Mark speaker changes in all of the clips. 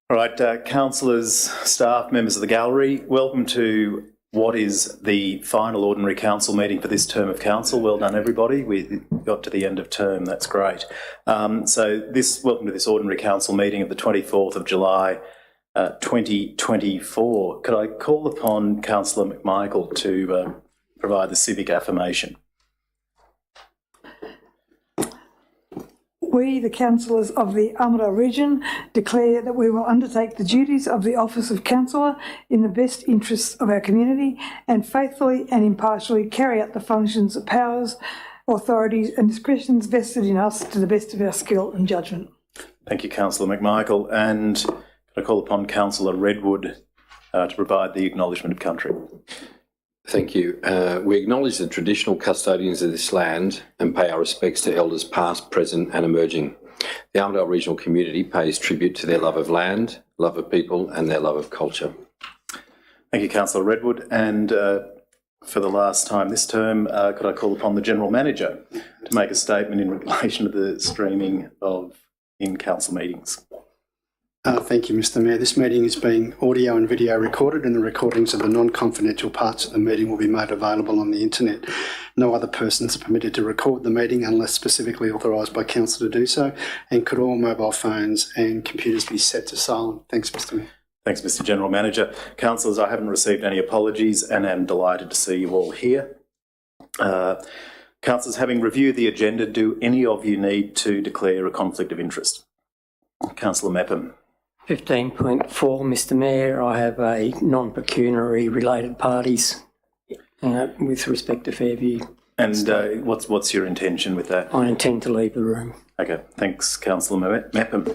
Speaker 1: All right, councillors, staff, members of the gallery, welcome to what is the final ordinary council meeting for this term of council. Well done, everybody. We got to the end of term. That's great. Welcome to this ordinary council meeting of the 24th of July, 2024. Could I call upon Councillor McMichael to provide the civic affirmation?
Speaker 2: We, the councillors of the Armidale region, declare that we will undertake the duties of the office of councillor in the best interests of our community and faithfully and impartially carry out the functions, powers, authorities and discretions vested in us to the best of our skill and judgment.
Speaker 1: Thank you, Councillor McMichael. And I call upon Councillor Redwood to provide the acknowledgement of country.
Speaker 3: Thank you. We acknowledge the traditional custodians of this land and pay our respects to elders past, present and emerging. The Armidale Regional community pays tribute to their love of land, love of people and their love of culture.
Speaker 1: Thank you, Councillor Redwood. And for the last time this term, could I call upon the General Manager to make a statement in relation to the streaming of in-council meetings?
Speaker 4: Thank you, Mr Mayor. This meeting is being audio and video recorded and the recordings of the non-confidential parts of the meeting will be made available on the internet. No other persons are permitted to record the meeting unless specifically authorised by council to do so. And could all mobile phones and computers be set to silent? Thanks, Mr Mayor.
Speaker 1: Thanks, Mr General Manager. Councillors, I haven't received any apologies and am delighted to see you all here. Councillors, having reviewed the agenda, do any of you need to declare a conflict of interest? Councillor Mepham.
Speaker 5: 15.4, Mr Mayor, I have a non-pecuniary related parties with respect to Fairview.
Speaker 1: And what's your intention with that?
Speaker 5: I intend to leave the room.
Speaker 1: Okay, thanks, Councillor Mepham.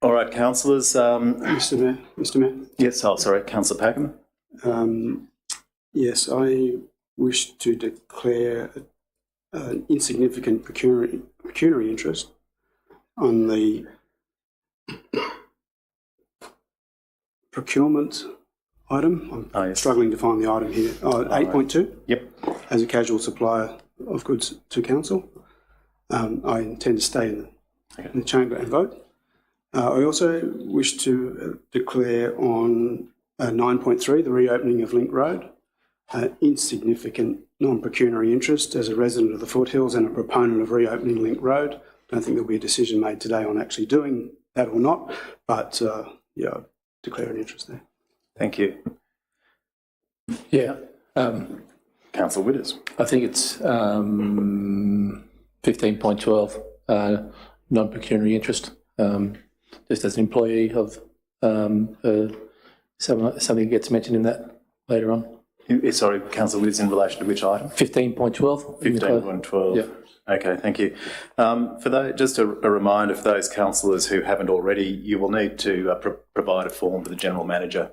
Speaker 1: All right, councillors.
Speaker 4: Mr Mayor.
Speaker 1: Yes, sorry, Councillor Packham.
Speaker 4: Yes, I wish to declare an insignificant pecuniary interest on the procurement item. I'm struggling to find the item here. 8.2.
Speaker 1: Yep.
Speaker 4: As a casual supplier of goods to council. I intend to stay in the chamber and vote. I also wish to declare on 9.3, the reopening of Link Road, insignificant non-pecuniary interest as a resident of the foothills and a proponent of reopening Link Road. I don't think there'll be a decision made today on actually doing that or not, but yeah, declare an interest there.
Speaker 1: Thank you.
Speaker 6: Yeah.
Speaker 1: Councillor Witters.
Speaker 6: I think it's 15.12, non-pecuniary interest. Just as an employee of something gets mentioned in that later on.
Speaker 1: Sorry, Councillor Witters, in relation to which item?
Speaker 6: 15.12.
Speaker 1: 15.12.
Speaker 6: Yeah.
Speaker 1: Okay, thank you. Just a reminder for those councillors who haven't already, you will need to provide a form to the General Manager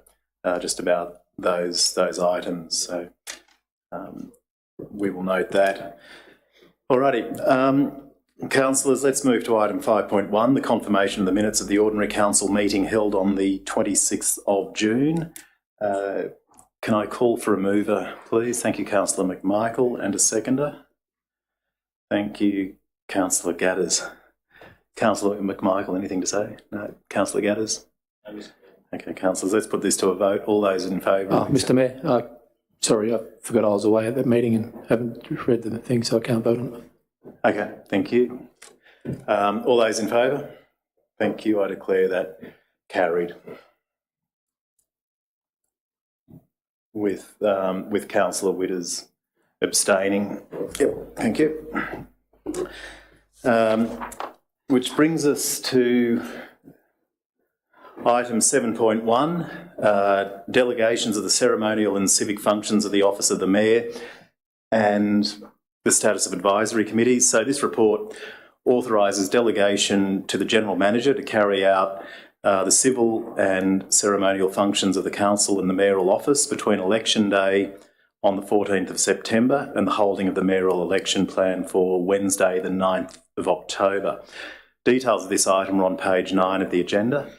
Speaker 1: just about those items. So we will note that. Alrighty, councillors, let's move to item 5.1, the confirmation of the minutes of the ordinary council meeting held on the 26th of June. Can I call for a mover, please? Thank you, Councillor McMichael, and a seconder. Thank you, Councillor Gadders. Councillor McMichael, anything to say? No. Councillor Gadders? Okay, councillors, let's put this to a vote. All those in favour?
Speaker 6: Oh, Mr Mayor, sorry, I forgot I was away at that meeting and haven't read the thing, so I can't vote on it.
Speaker 1: Okay, thank you. All those in favour? Thank you. I declare that carried. With Councillor Witters abstaining. Yep, thank you. Which brings us to item 7.1, delegations of the ceremonial and civic functions of the Office of the Mayor and the status of advisory committees. So this report authorises delegation to the General Manager to carry out the civil and ceremonial functions of the Council and the Mayoral Office between Election Day on the 14th of September and the holding of the mayoral election plan for Wednesday the 9th of October. Details of this item are on page 9 of the agenda.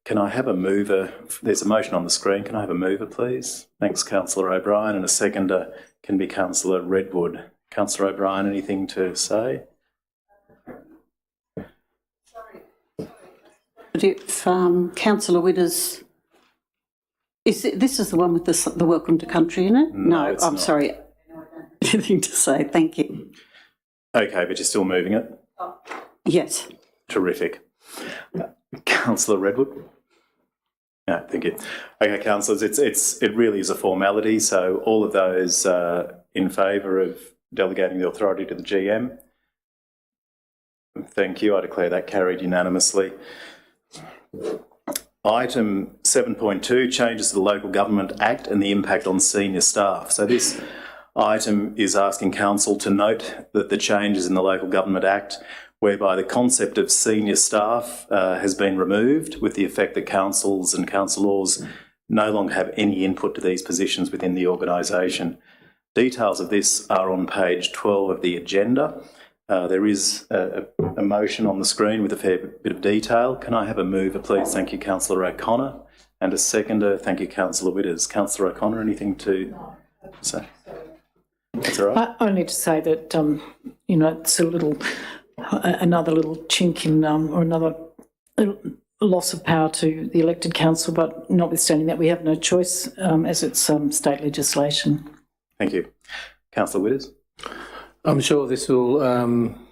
Speaker 1: Can I have a mover? There's a motion on the screen. Can I have a mover, please? Thanks, Councillor O'Brien, and a seconder can be Councillor Redwood. Councillor O'Brien, anything to say?
Speaker 7: But if Councillor Widders, this is the one with the Welcome to Country in it?
Speaker 1: No, it's
Speaker 7: I'm
Speaker 1: not.
Speaker 7: sorry. Anything to say? Thank you.
Speaker 1: Okay, but you're still moving it?
Speaker 7: Yes.
Speaker 1: Terrific. Councillor Redwood? No, thank you. Okay, councillors, it really is a formality, so all of those in favour of delegating the authority to the GM? Thank you. I declare that carried unanimously. Item 7.2, changes to the Local Government Act and the impact on senior staff. So this item is asking council to note that the changes in the Local Government Act whereby the concept of senior staff has been removed, with the effect that councils and councillors no longer have any input to these positions within the organisation. Details of this are on page 12 of the agenda. There is a motion on the screen with a fair bit of detail. Can I have a mover, please? Thank you, Councillor O'Connor. And a seconder. Thank you, Councillor Widders. Councillor O'Connor, anything to say? That's all right.
Speaker 8: Only to say that, it's another little chink in, or another loss of power to the elected council, but notwithstanding that, we have no choice as it's state legislation.
Speaker 1: Thank you. Councillor Widders?
Speaker 6: I'm sure this will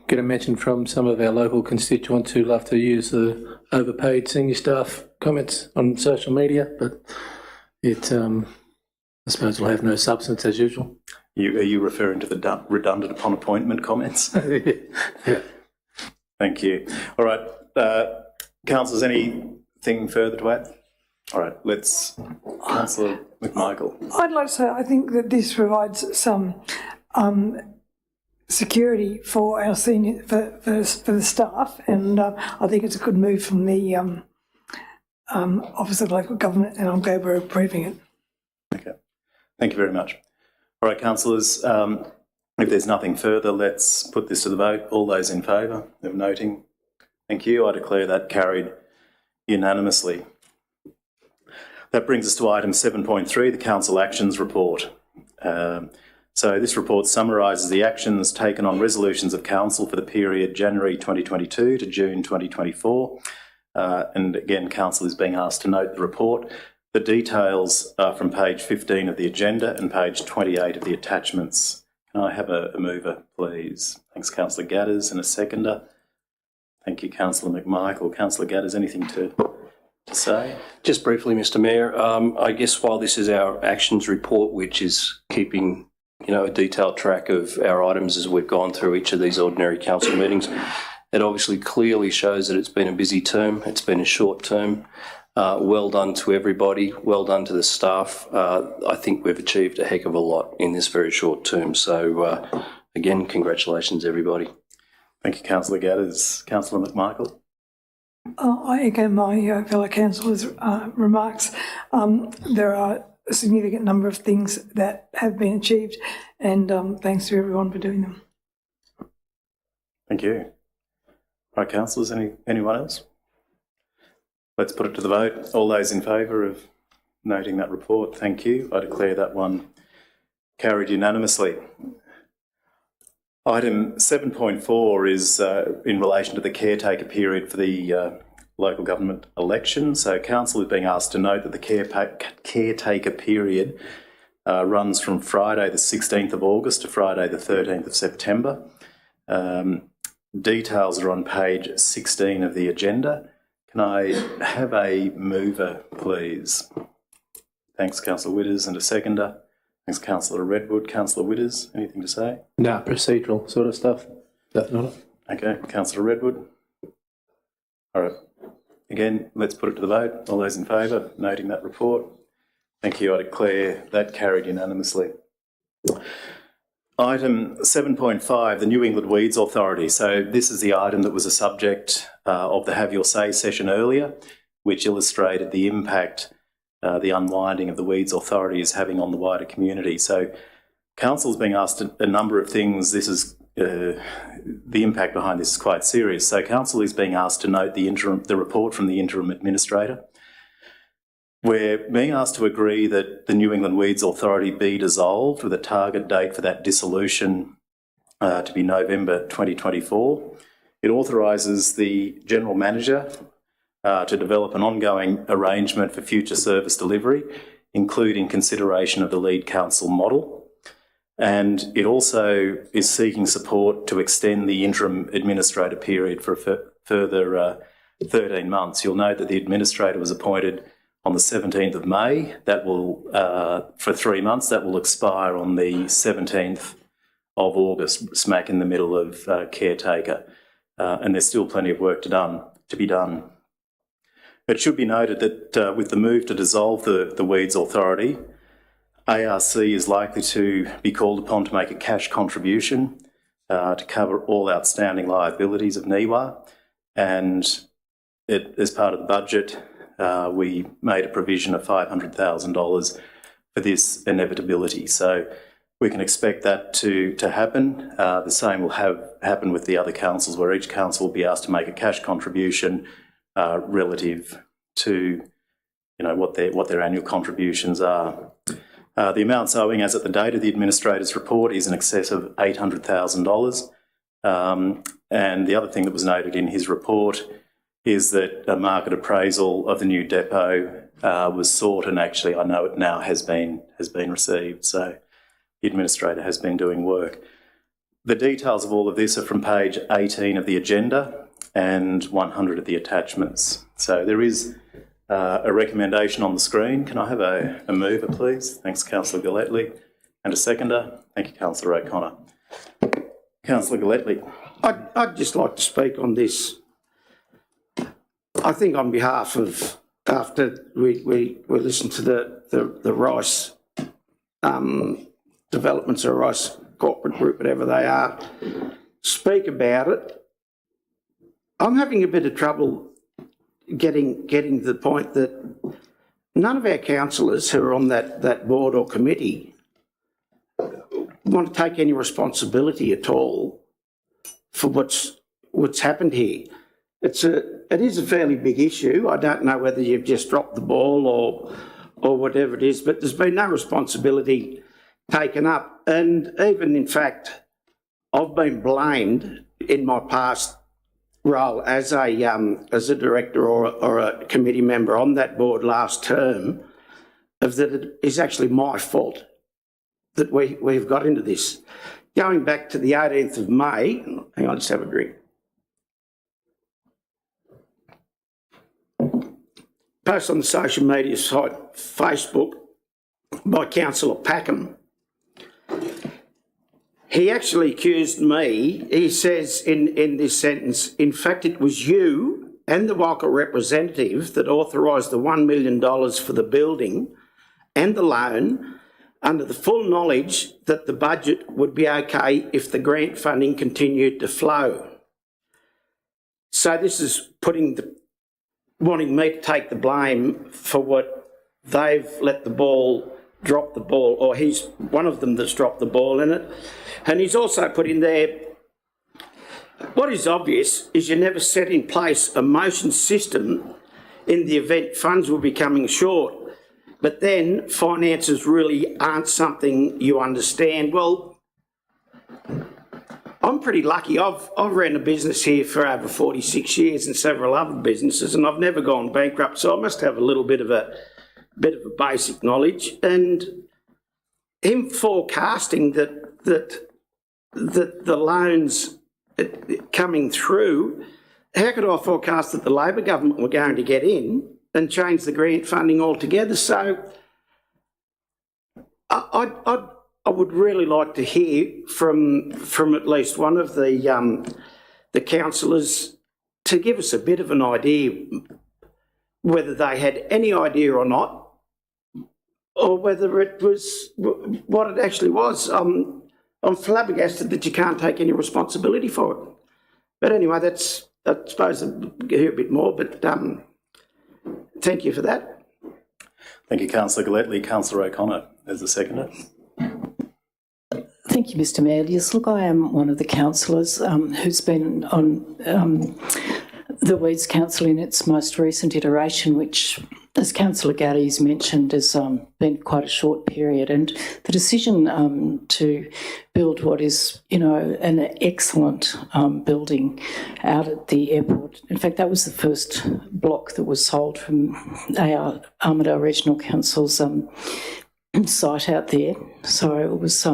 Speaker 6: get a mention from some of our local constituents who love to use the overpaid senior staff comments on social media, but it, I suppose, will have no substance as usual.
Speaker 1: Are you referring to the redundant upon appointment comments?
Speaker 6: Yeah.
Speaker 1: Thank you. All right. Councillors, anything further to add? All right. Let's... Councillor McMichael.
Speaker 2: I'd like to say I think that this provides some security for our senior, for the staff, and I think it's a good move from the Office of Local Government, and I'm glad we're approving it.
Speaker 1: Okay. Thank you very much. All right, councillors, if there's nothing further, let's put this to the vote. All those in favour of noting? Thank you. I declare that carried unanimously. That brings us to item 7.3, the Council Actions Report. So this report summarises the actions taken on resolutions of Council for the period January 2022 to June 2024. And again, Council is being asked to note the report. The details are from page 15 of the agenda and page 28 of the attachments. Can I have a mover, please? Thanks, Councillor Gadders, and a seconder. Thank you, Councillor McMichael. Councillor Gadders, anything to say?
Speaker 9: Just briefly, Mr Mayor, I guess while this is our actions report, which is keeping a detailed track of our items as we've gone through each of these ordinary council meetings, it obviously clearly shows that it's been a busy term, it's been a short term. Well done to everybody, well done to the staff. I think we've achieved a heck of a lot in this very short term. So again, congratulations everybody.
Speaker 1: Thank you, Councillor Gadders. Councillor McMichael.
Speaker 2: I echo my fellow councillors' remarks. There are a significant number of things that have been achieved, and thanks to everyone for doing them.
Speaker 1: Thank you. All right, councillors, anyone else? Let's put it to the vote. All those in favour of noting that report, thank you. I declare that one carried unanimously. Item 7.4 is in relation to the caretaker period for the local government election. So council is being asked to note that the caretaker period runs from Friday the 16th of August to Friday the 13th of September. Details are on page 16 of the agenda. Can I have a mover, please? Thanks, Councillor Widders, and a seconder. Thanks, Councillor Redwood. Councillor Widders, anything to say?
Speaker 6: No, procedural sort of stuff. Nothing on it.
Speaker 1: Okay, Councillor Redwood. All right. Again, let's put it to the vote. All those in favour, noting that report. Thank you. I declare that carried unanimously. Item 7.5, the New England Weeds Authority. So this is the item that was a subject of the Have Your Say session earlier, which illustrated the impact the unwinding of the Weeds Authority is having on the wider community. So council's being asked a number of things. This is the impact behind this is quite serious. So council is being asked to note the report from the interim administrator. We're being asked to agree that the New England Weeds Authority be dissolved with a target date for that dissolution to be November 2024. It authorises the General Manager to develop an ongoing arrangement for future service delivery, including consideration of the lead council model. And it also is seeking support to extend the interim administrator period for a further 13 months. You'll note that the administrator was appointed on the 17th of May. That will, for 3 months, that will expire on the 17th of August, smack in the middle of caretaker. And there's still plenty of work to be done. It should be noted that with the move to dissolve the Weeds Authority, ARC is likely to be called upon to make a cash contribution to cover all outstanding liabilities of NIWA. And as part of the budget, we made a provision of $500,000 for this inevitability. So we can expect that to happen. The same will happen with the other councils, where each council will be asked to make a cash contribution relative to what their annual contributions are. The amounts owing as at the date of the administrator's report is in excess of $800,000. And the other thing that was noted in his report is that a market appraisal of the new depot was sought, and actually I know it now has been received. So the administrator has been doing work. The details of all of this are from page 18 of the agenda and 100 of the attachments. So there is a recommendation on the screen. Can I have a mover, please? Thanks, Councillor Galletley. And a seconder. Thank you, Councillor O'Connor. Councillor Galletley.
Speaker 10: I'd just like to speak on this. I think on behalf of, after we listened to the Rice developments or Rice corporate group, whatever they are, speak about it, I'm having a bit of trouble getting to the point that none of our councillors who are on that board or committee want to take any responsibility at all for what's happened here. It is a fairly big issue. I don't know whether you've just dropped the ball or whatever it is, but there's been no responsibility taken up. And even, in fact, I've been blamed in my past role as a director or a committee member on that board last term, of that it is actually my fault that we've got into this. Going back to the 18th of May, hang on, let's have a drink. Post on the social media site, Facebook, by Councillor Packham. He actually accused me, he says in this sentence, in fact, it was you and the Walker representative that authorised the $1 million for the building and the loan under the full knowledge that the budget would be okay if the grant funding continued to flow. So this is wanting me to take the blame for what they've let drop the ball, or he's one of them that's dropped the ball in it. And he's also put in there, what is obvious is you never set in place a motion system in the event funds were becoming short. But then finances really aren't something you understand. Well, I'm pretty lucky. I've ran a business here for over 46 years and several other businesses, and I've never gone bankrupt, so I must have a little bit of a basic knowledge. And him forecasting that the loans coming through, how could I forecast that the Labor government were going to get in and change the grant funding altogether? So I would really like to hear from at least one of the councillors to give us a bit of an idea whether they had any idea or not, or whether it was what it actually was. I'm flabbergasted that you can't take any responsibility for it. But anyway, I suppose I'll hear a bit more, but thank you for that.
Speaker 1: Thank you, Councillor Galletley. Councillor O'Connor as the seconder.
Speaker 8: Thank you, Mr Mayor. Yes, look, I am one of the councillors who's been on the Weeds Council in its most recent iteration, which as Councillor Gaddy's mentioned, has been quite a short period, and the decision to build what is, an excellent building out at the airport. In fact, that was the first block that was sold from our Armidale Regional Council's site out there. So it was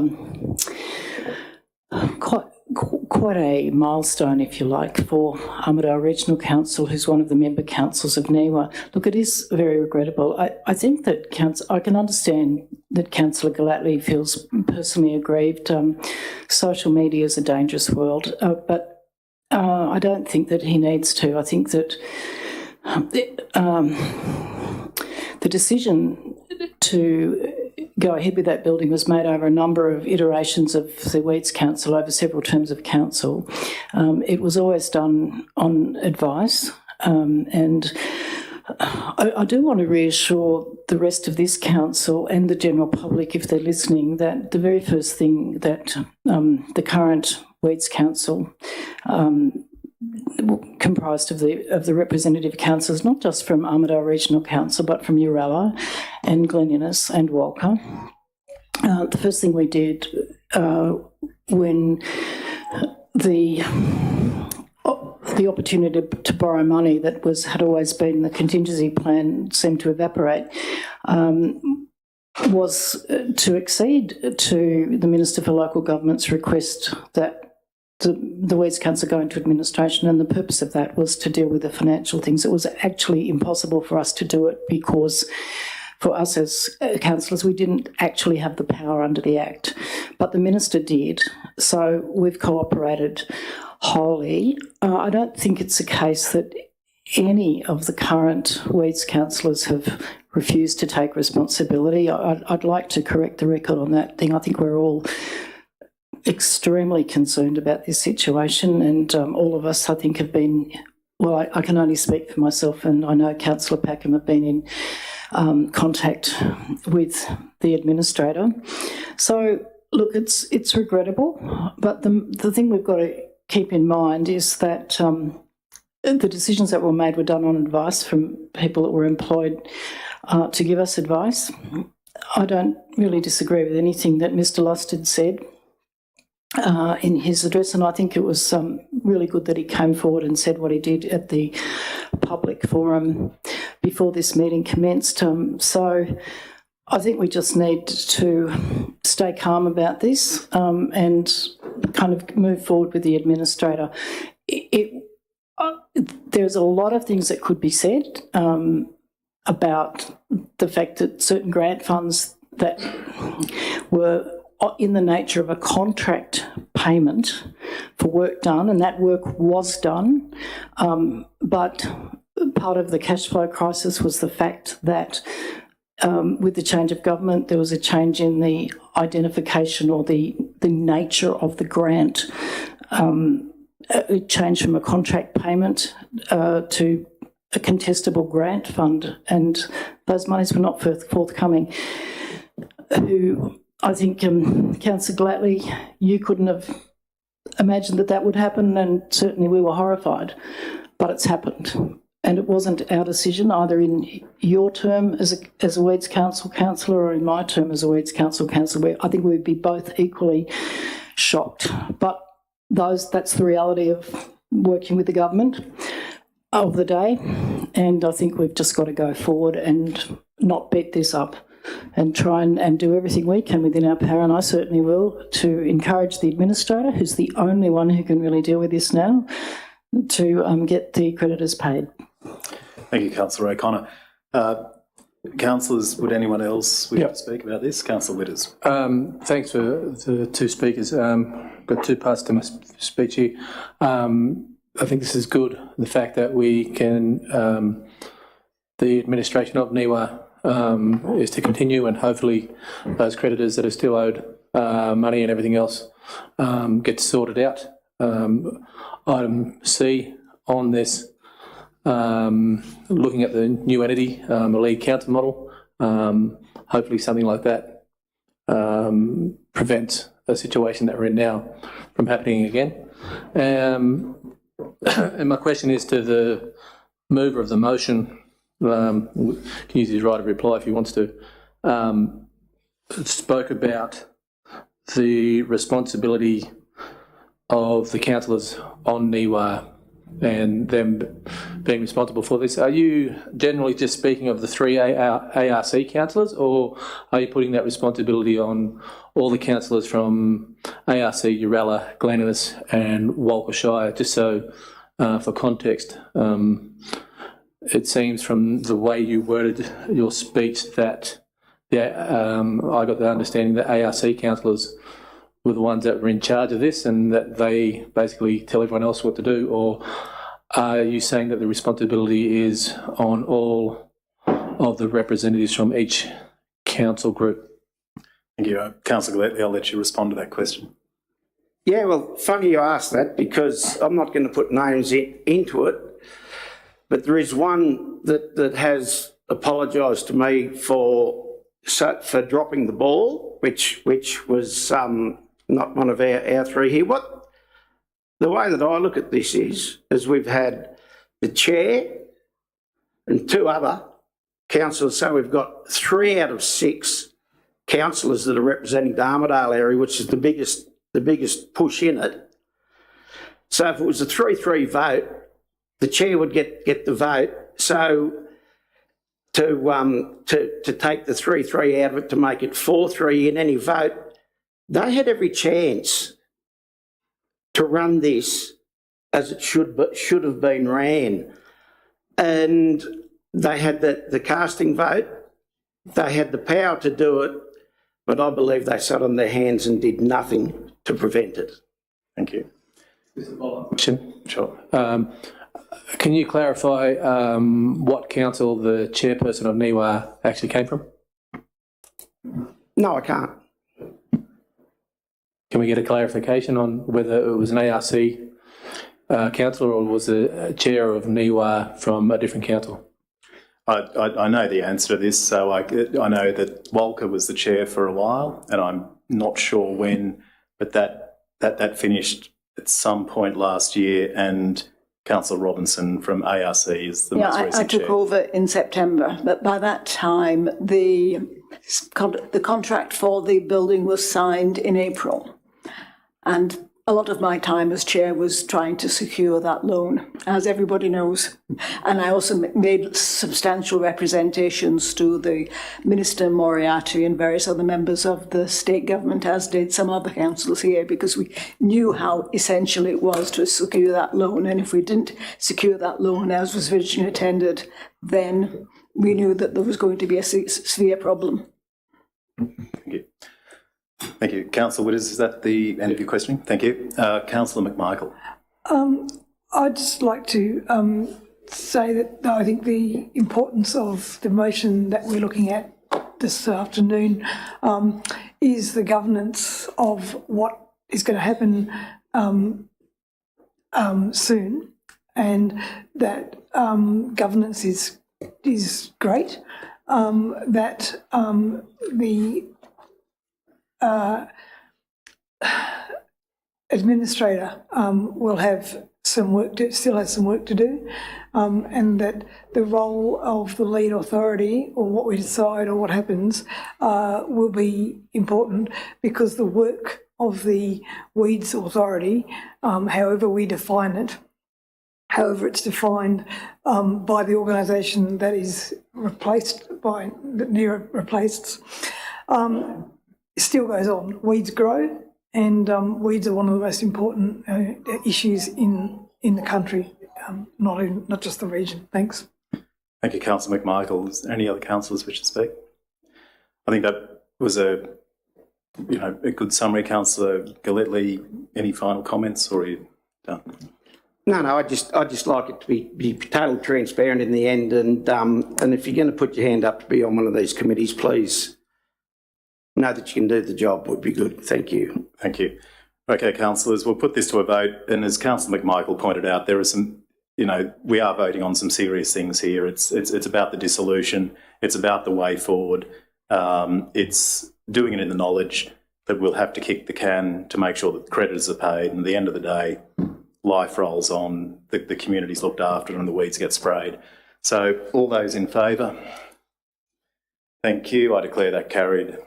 Speaker 8: quite a milestone, if you like, for Armidale Regional Council, who's one of the member councils of NIWA. Look, it is very regrettable. I think that I can understand that Councillor Gallatley feels personally aggrieved. Social media is a dangerous world, but I don't think that he needs to. I think that the decision to go ahead with that building was made over a number of iterations of the Weeds Council over several terms of council. It was always done on advice, and I do want to reassure the rest of this council and the general public, if they're listening, that the very first thing that the current Weeds Council comprised of the representative councils, not just from Armidale Regional Council, but from Uralla and Glen Innes and Walker. The first thing we did when the opportunity to borrow money that had always been the contingency plan seemed to evaporate, was to accede to the Minister for Local Government's request that the Weeds Council go into administration, and the purpose of that was to deal with the financial things. It was actually impossible for us to do it because for us as councillors, we didn't actually have the power under the Act, but the Minister did. So we've cooperated wholly. I don't think it's a case that any of the current Weeds councillors have refused to take responsibility. I'd like to correct the record on that thing. I think we're all extremely concerned about this situation, and all of us, I think, have been, well, I can only speak for myself, and I know Councillor Packham have been in contact with the administrator. So, look, it's regrettable, but the thing we've got to keep in mind is that the decisions that were made were done on advice from people that were employed to give us advice. I don't really disagree with anything that Mr. Lusted said in his address, and I think it was really good that he came forward and said what he did at the public forum before this meeting commenced. So I think we just need to stay calm about this and kind of move forward with the administrator. There's a lot of things that could be said about the fact that certain grant funds that were in the nature of a contract payment for work done, and that work was done, but part of the cash flow crisis was the fact that with the change of government, there was a change in the identification or the nature of the grant. It changed from a contract payment to a contestable grant fund, and those monies were not forthcoming. I think, Councillor Gallatley, you couldn't have imagined that would happen, and certainly we were horrified, but it's happened. And it wasn't our decision, either in your term as a Weeds Council councillor or in my term as a Weeds Council councillor. I think we'd be both equally shocked. But that's the reality of working with the government of the day, and I think we've just got to go forward and not beat this up and try and do everything we can within our power, and I certainly will, to encourage the administrator, who's the only one who can really deal with this now, to get the creditors paid.
Speaker 1: Thank you, Councillor O'Connor. Councillors, would anyone else wish to speak about this? Councillor Witters.
Speaker 6: Thanks for the two speakers. Got two parts to my speech here. I think this is good, the fact that we can, the administration of NIWA is to continue, and hopefully those creditors that are still owed money and everything else get sorted out. Item C on this, looking at the new entity, a lead council model, hopefully something like that prevents a situation that we're in now from happening again. And my question is to the mover of the motion, can use his right of reply if he wants to, spoke about the responsibility of the councillors on NIWA and them being responsible for this. Are you generally just speaking of the three ARC councillors, or are you putting that responsibility on all the councillors from ARC, Uralla, Glen Innes and Walker Shire? Just so for context, it seems from the way you worded your speech that I got the understanding that ARC councillors were the ones that were in charge of this and that they basically tell everyone else what to do, or are you saying that the responsibility is on all of the representatives from each council group?
Speaker 1: Thank you. Councillor Gillespie, I'll let you respond to that question.
Speaker 10: Yeah, well, funny you ask that, because I'm not going to put names into it, but there is one that has apologised to me for dropping the ball, which was not one of our three here. The way that I look at this is we've had the chair and two other councillors, so we've got 3 out of 6 councillors that are representing the Armidale area, which is the biggest push in it. So if it was a 3-3 vote, the chair would get the vote. So to take the 3-3 out of it, to make it 4-3 in any vote, they had every chance to run this as it should have been ran. And they had the casting vote, they had the power to do it, but I believe they sat on their hands and did nothing to prevent it.
Speaker 1: Thank you.
Speaker 6: Question?
Speaker 1: Sure.
Speaker 6: Can you clarify what council the chairperson of NIWA actually came from?
Speaker 10: No, I can't.
Speaker 6: Can we get a clarification on whether it was an ARC councillor or was a chair of NIWA from a different council?
Speaker 1: I know the answer to this. So I know that Walker was the chair for a while, and I'm not sure when, but that finished at some point last year, and Councillor Robinson from ARC is the most recent
Speaker 11: I took
Speaker 1: chair.
Speaker 11: over in September, but by that time the contract for the building was signed in April, and a lot of my time as chair was trying to secure that loan, as everybody knows. And I also made substantial representations to the Minister Moriarty and various other members of the state government, as did some other councils here, because we knew how essential it was to secure that loan. And if we didn't secure that loan as was originally intended, then we knew that there was going to be a severe problem.
Speaker 1: Thank you. Thank you. Councillor Witters, is that the end of your questioning? Thank you. Councillor McMichael.
Speaker 2: I'd just like to say that I think the importance of the motion that we're looking at this afternoon is the governance of what is going to happen soon, and that governance is great, that the administrator will have some work still has some work to do, and that the role of the lead authority, or what we decide or what happens, will be important, because the work of the weeds authority, however we define it, however it's defined by the organisation that is replaced by that NIWA replaced, still goes on. Weeds grow, and weeds are one of the most important issues in the country, not just the region. Thanks.
Speaker 1: Thank you, Councillor McMichael. Is there any other councillors wish to speak? I think that was a good summary. Councillor Gillespie, any final comments, or are you done?
Speaker 10: No, I'd just like it to be totally transparent in the end, and if you're going to put your hand up to be on one of these committees, please know that you can do the job. Would be good. Thank you.
Speaker 1: Thank you. Okay, councillors, we'll put this to a vote. And as Councillor McMichael pointed out, there are some, we are voting on some serious things here. It's about the dissolution. It's about the way forward. It's doing it in the knowledge that we'll have to kick the can to make sure that creditors are paid. And at the end of the day, life rolls on, the community's looked after and the weeds get sprayed. So all those in favour? Thank you. I declare that carried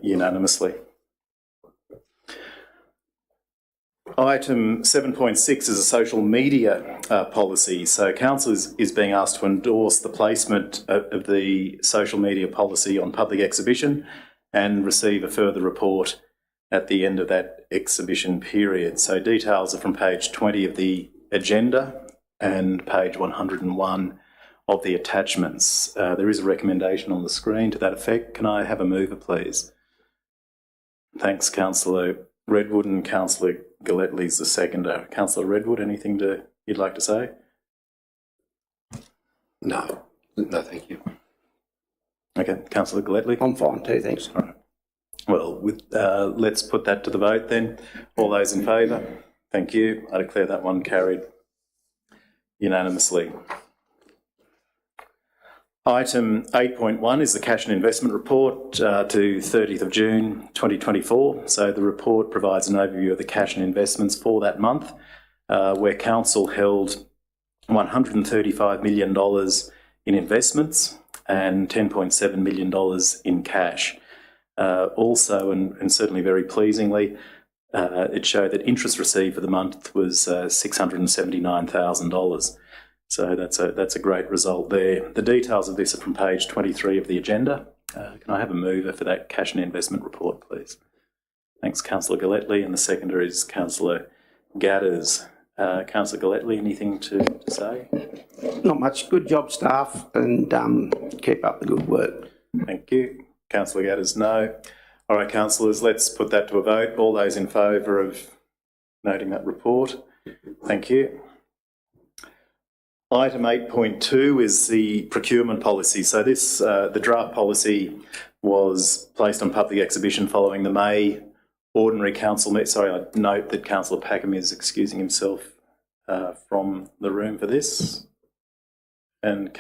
Speaker 1: unanimously. Item 7.6 is a social media policy. So council is being asked to endorse the placement of the social media policy on public exhibition and receive a further report at the end of that exhibition period. So details are from page 20 of the agenda and page 101 of the attachments. There is a recommendation on the screen to that effect. Can I have a mover, please? Thanks, Councillor Redwood, and Councillor Galletley's the seconder. Councillor Redwood, anything you'd like to say?
Speaker 3: No, thank you.
Speaker 1: Okay, Councillor Galletley?
Speaker 10: I'm fine too, thanks.
Speaker 1: All right. Well, let's put that to the vote then. All those in favour? Thank you. I declare that one carried unanimously. Item 8.1 is the cash and investment report to 30th of June 2024. So the report provides an overview of the cash and investments for that month, where council held $135 million in investments and $10.7 million in cash. Also, and certainly very pleasingly, it showed that interest received for the month was $679,000. So that's a great result there. The details of this are from page 23 of the agenda. Can I have a mover for that cash and investment report, please? Thanks, Councillor Galletley, and the seconder is Councillor Gadders. Councillor Galletley, anything to say?
Speaker 10: Not much. Good job, staff, and keep up the good work.
Speaker 1: Thank you. Councillor Gadders, no. All right, councillors, let's put that to a vote. All those in favour of noting that report? Thank you. Item 8.2 is the procurement policy. So this, the draft policy was placed on public exhibition following the May ordinary council meeting. Sorry, I note that Councillor Packham is excusing himself from the room for this. And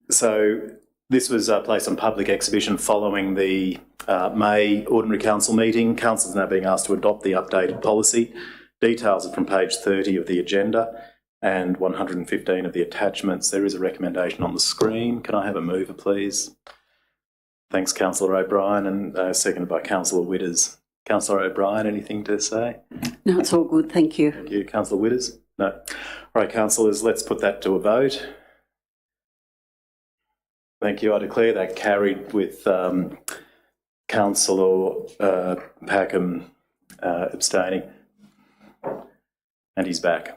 Speaker 1: so this was placed on public exhibition following the May ordinary council meeting. Council is now being asked to adopt the updated policy. Details are from page 30 of the agenda and 115 of the attachments. There is a recommendation on the screen. Can I have a mover, please? Thanks, Councillor O'Brien, and seconded by Councillor Witters. Councillor O'Brien, anything to say?
Speaker 7: No, it's all good, thank you.
Speaker 1: Thank you. Councillor Witters? No. All right, councillors, let's put that to a vote. Thank you. I declare that carried with Councillor Packham abstaining. And he's back.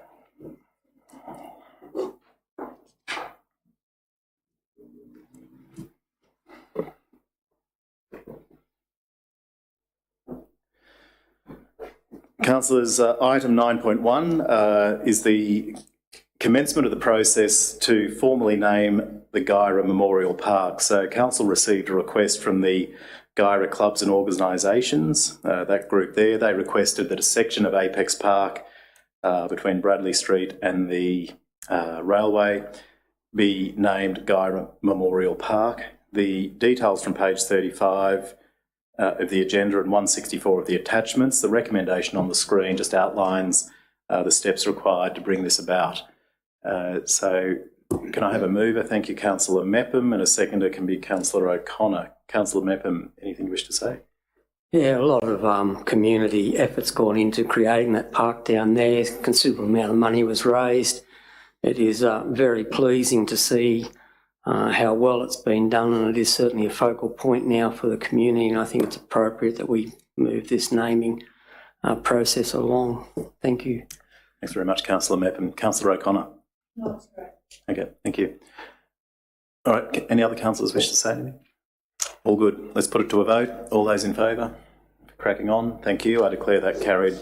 Speaker 1: Councillors, item 9.1 is the commencement of the process to formally name the Guyra Memorial Park. So council received a request from the Guyra clubs and organisations, that group there. They requested that a section of Apex Park between Bradley Street and the railway be named Guyra Memorial Park. The details from page 35 of the agenda and 164 of the attachments. The recommendation on the screen just outlines the steps required to bring this about. So can I have a mover? Thank you, Councillor Mepham, and a seconder can be Councillor O'Connor. Councillor Mepham, anything you wish to say?
Speaker 5: Yeah, a lot of community effort's gone into creating that park down there. A considerable amount of money was raised. It is very pleasing to see how well it's been done, and it is certainly a focal point now for the community, and I think it's appropriate that we move this naming process along. Thank you.
Speaker 1: Thanks very much, Councillor Mepham. Councillor O'Connor?
Speaker 2: No, that's great.
Speaker 1: Okay, thank you. All right, any other councillors wish to say anything? All good. Let's put it to a vote. All those in favour? Cracking on. Thank you. I declare that carried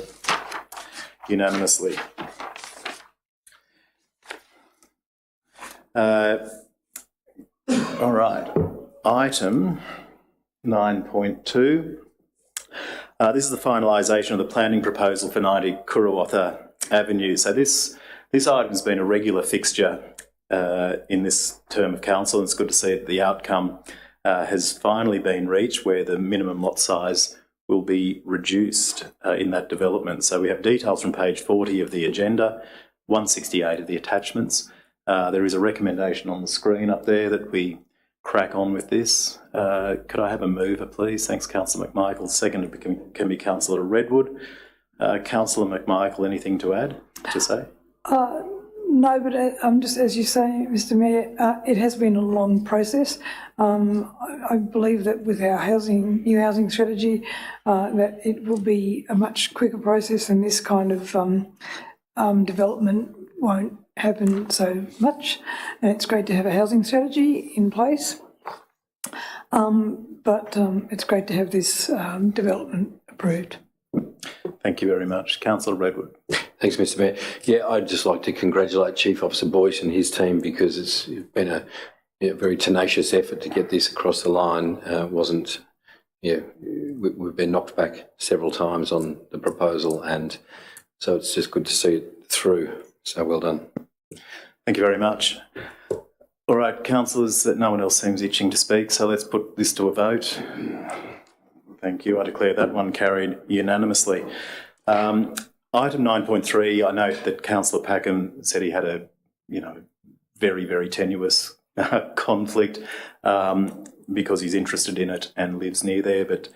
Speaker 1: unanimously. All right. Item 9.2. This is the finalisation of the planning proposal for 90 Kurawatha Avenue. So this item has been a regular fixture in this term of council, and it's good to see that the outcome has finally been reached, where the minimum lot size will be reduced in that development. So we have details from page 40 of the agenda, 168 of the attachments. There is a recommendation on the screen up there that we crack on with this. Could I have a mover, please? Thanks, Councillor McMichael. Second can be Councillor Redwood. Councillor McMichael, anything to add, to say?
Speaker 2: No, but just as you say, Mr Mayor, it has been a long process. I believe that with our new housing strategy, that it will be a much quicker process, and this kind of development won't happen so much. And it's great to have a housing strategy in place, but it's great to have this development approved.
Speaker 1: Thank you very much. Councillor Redwood.
Speaker 3: Thanks, Mr Mayor. Yeah, I'd just like to congratulate Chief Officer Boyce and his team, because it's been a very tenacious effort to get this across the line. We've been knocked back several times on the proposal, and so it's just good to see it through. So well done.
Speaker 1: Thank you very much. All right, councillors, no one else seems itching to speak, so let's put this to a vote. Thank you. I declare that one carried unanimously. Item 9.3, I note that Councillor Packham said he had a, very, very tenuous conflict because he's interested in it and lives near there. But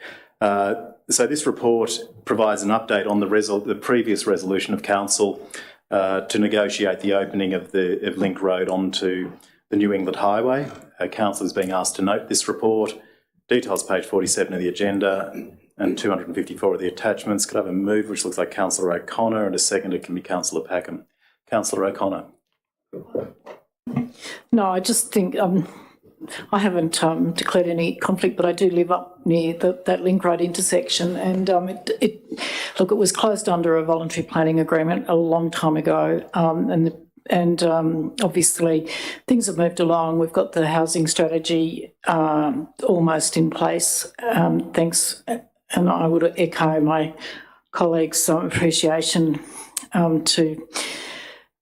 Speaker 1: so this report provides an update on the previous resolution of council to negotiate the opening of Link Road onto the New England Highway. Council is being asked to note this report. Details page 47 of the agenda and 254 of the attachments. Could I have a move, which looks like Councillor O'Connor, and a second, it can be Councillor Packham. Councillor O'Connor.
Speaker 8: No, I just think I haven't declared any conflict, but I do live up near that Link Road intersection, and it was closed under a voluntary planning agreement a long time ago, and obviously things have moved along. We've got the housing strategy almost in place, thanks, and I would echo my colleagues' appreciation to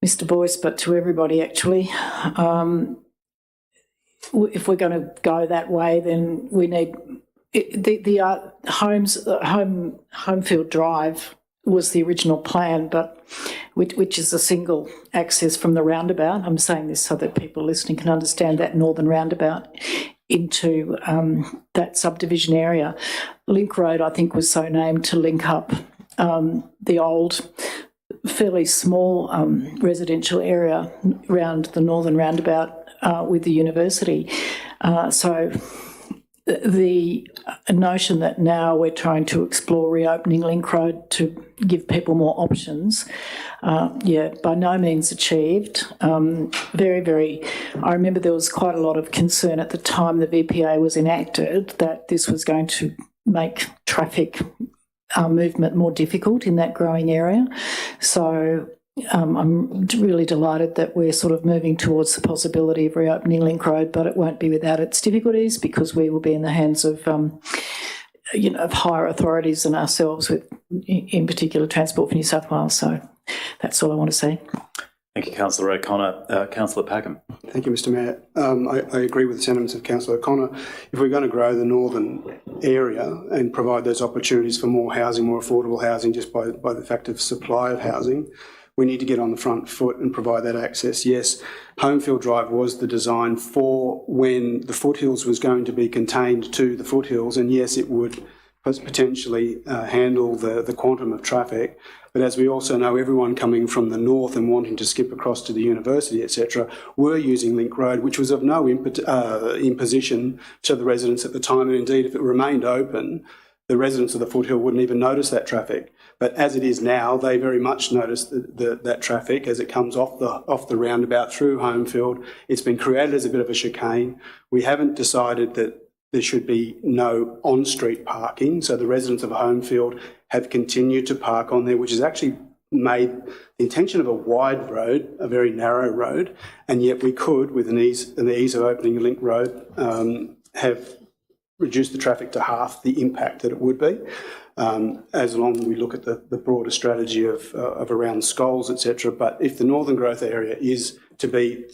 Speaker 8: Mr Boyce, but to everybody actually. If we're going to go that way, then we need the Homefield Drive was the original plan, but which is a single access from the roundabout. I'm saying this so that people listening can understand that northern roundabout into that subdivision area. Link Road, I think, was so named to link up the old, fairly small residential area around the northern roundabout with the university. So the notion that now we're trying to explore reopening Link Road to give people more options, by no means achieved. Very, very, I remember there was quite a lot of concern at the time the VPA was enacted that this was going to make traffic movement more difficult in that growing area. So I'm really delighted that we're sort of moving towards the possibility of reopening Link Road, but it won't be without its difficulties, because we will be in the hands of, of higher authorities than ourselves, with, in particular, Transport for New South Wales. So that's all I want to say.
Speaker 1: Thank you, Councillor O'Connor. Councillor Packham.
Speaker 4: Thank you, Mr Mayor. I agree with the sentiments of Councillor O'Connor. If we're going to grow the northern area and provide those opportunities for more housing, more affordable housing, just by the fact of supply of housing, we need to get on the front foot and provide that access. Yes, Homefield Drive was the design for when the foothills was going to be contained to the foothills, and yes, it would potentially handle the quantum of traffic. But as we also know, everyone coming from the north and wanting to skip across to the university, etc., were using Link Road, which was of no imposition to the residents at the time. And indeed, if it remained open, the residents of the foothill wouldn't even notice that traffic. But as it is now, they very much notice that traffic as it comes off the roundabout through Homefield. It's been created as a bit of a chicane. We haven't decided that there should be no on-street parking, so the residents of Homefield have continued to park on there, which has actually made the intention of a wide road a very narrow road, and yet we could, with the ease of opening a Link Road, have reduced the traffic to half the impact that it would be, as long as we look at the broader strategy of around Scholes, etc. But if the northern growth area is to be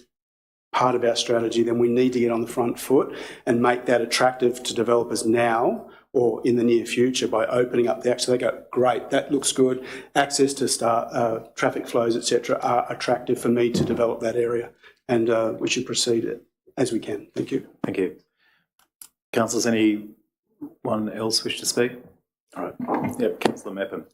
Speaker 4: part of our strategy, then we need to get on the front foot and make that attractive to developers now, or in the near future by opening up the access. They go, great, that looks good. Access to traffic flows, etc., are attractive for me to develop that area, and we should proceed as we can. Thank you.
Speaker 1: Thank you. Councillors, anyone else wish to speak? All right. Yep, Councillor Mepham.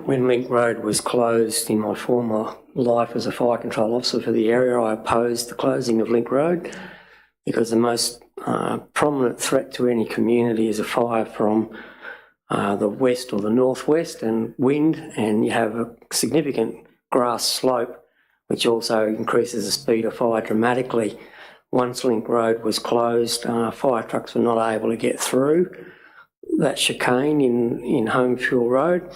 Speaker 5: When Link Road was closed in my former life as a fire control officer for the area, I opposed the closing of Link Road because the most prominent threat to any community is a fire from the west or the northwest and wind, and you have a significant grass slope which also increases the speed of fire dramatically. Once Link Road was closed, fire trucks were not able to get through that chicane in Home Fuel Road.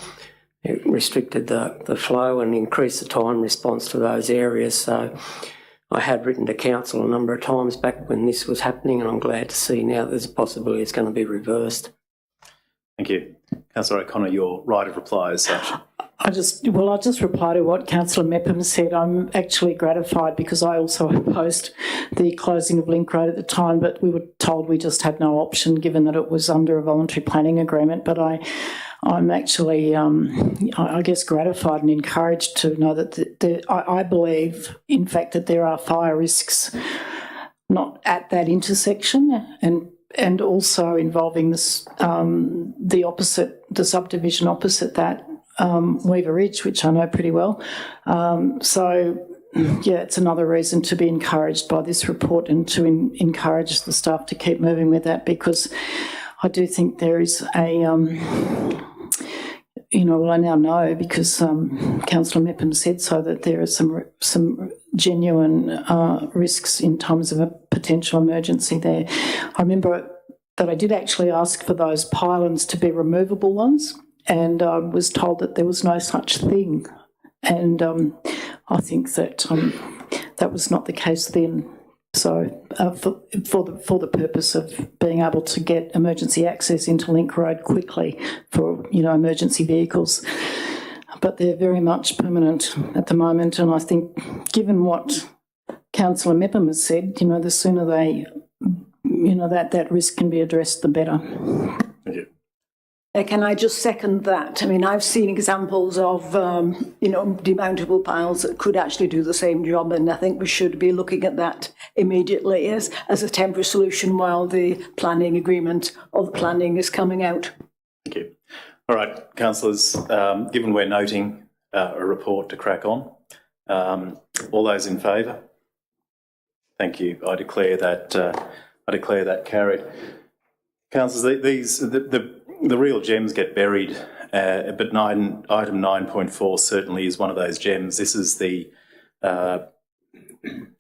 Speaker 5: It restricted the flow and increased the time response to those areas. So I had written to council a number of times back when this was happening, and I'm glad to see now there's a possibility it's going to be reversed.
Speaker 1: Thank you. Councillor O'Connor, your right of reply as such.
Speaker 8: I'll just reply to what Councillor Mepham said. I'm actually gratified because I also opposed the closing of Link Road at the time, but we were told we just had no option given that it was under a voluntary planning agreement. But I'm actually, I guess, gratified and encouraged to know that I believe, in fact, that there are fire risks not at that intersection and also involving this, the subdivision opposite that, Weaver Ridge, which I know pretty well. So, yeah, it's another reason to be encouraged by this report and to encourage the staff to keep moving with that, because I do think there is a, I now know because Councillor Mepham said so, that there are some genuine risks in terms of a potential emergency there. I remember that I did actually ask for those pylons to be removable ones, and I was told that there was no such thing. And I think that that was not the case then. So for the purpose of being able to get emergency access into Link Road quickly for, emergency vehicles. But they're very much permanent at the moment, and I think given what Councillor Mepham has said, the sooner they, that risk can be addressed, the better.
Speaker 1: Thank you.
Speaker 11: Can I just second that? I mean, I've seen examples of, demountable piles that could actually do the same job, and I think we should be looking at that immediately as a temporary solution while the planning agreement or the planning is coming out.
Speaker 1: Thank you. All right, councillors, given we're noting a report to crack on, all those in favour? Thank you. I declare that carried. Councillors, the real gems get buried, but item 9.4 certainly is one of those gems. This is the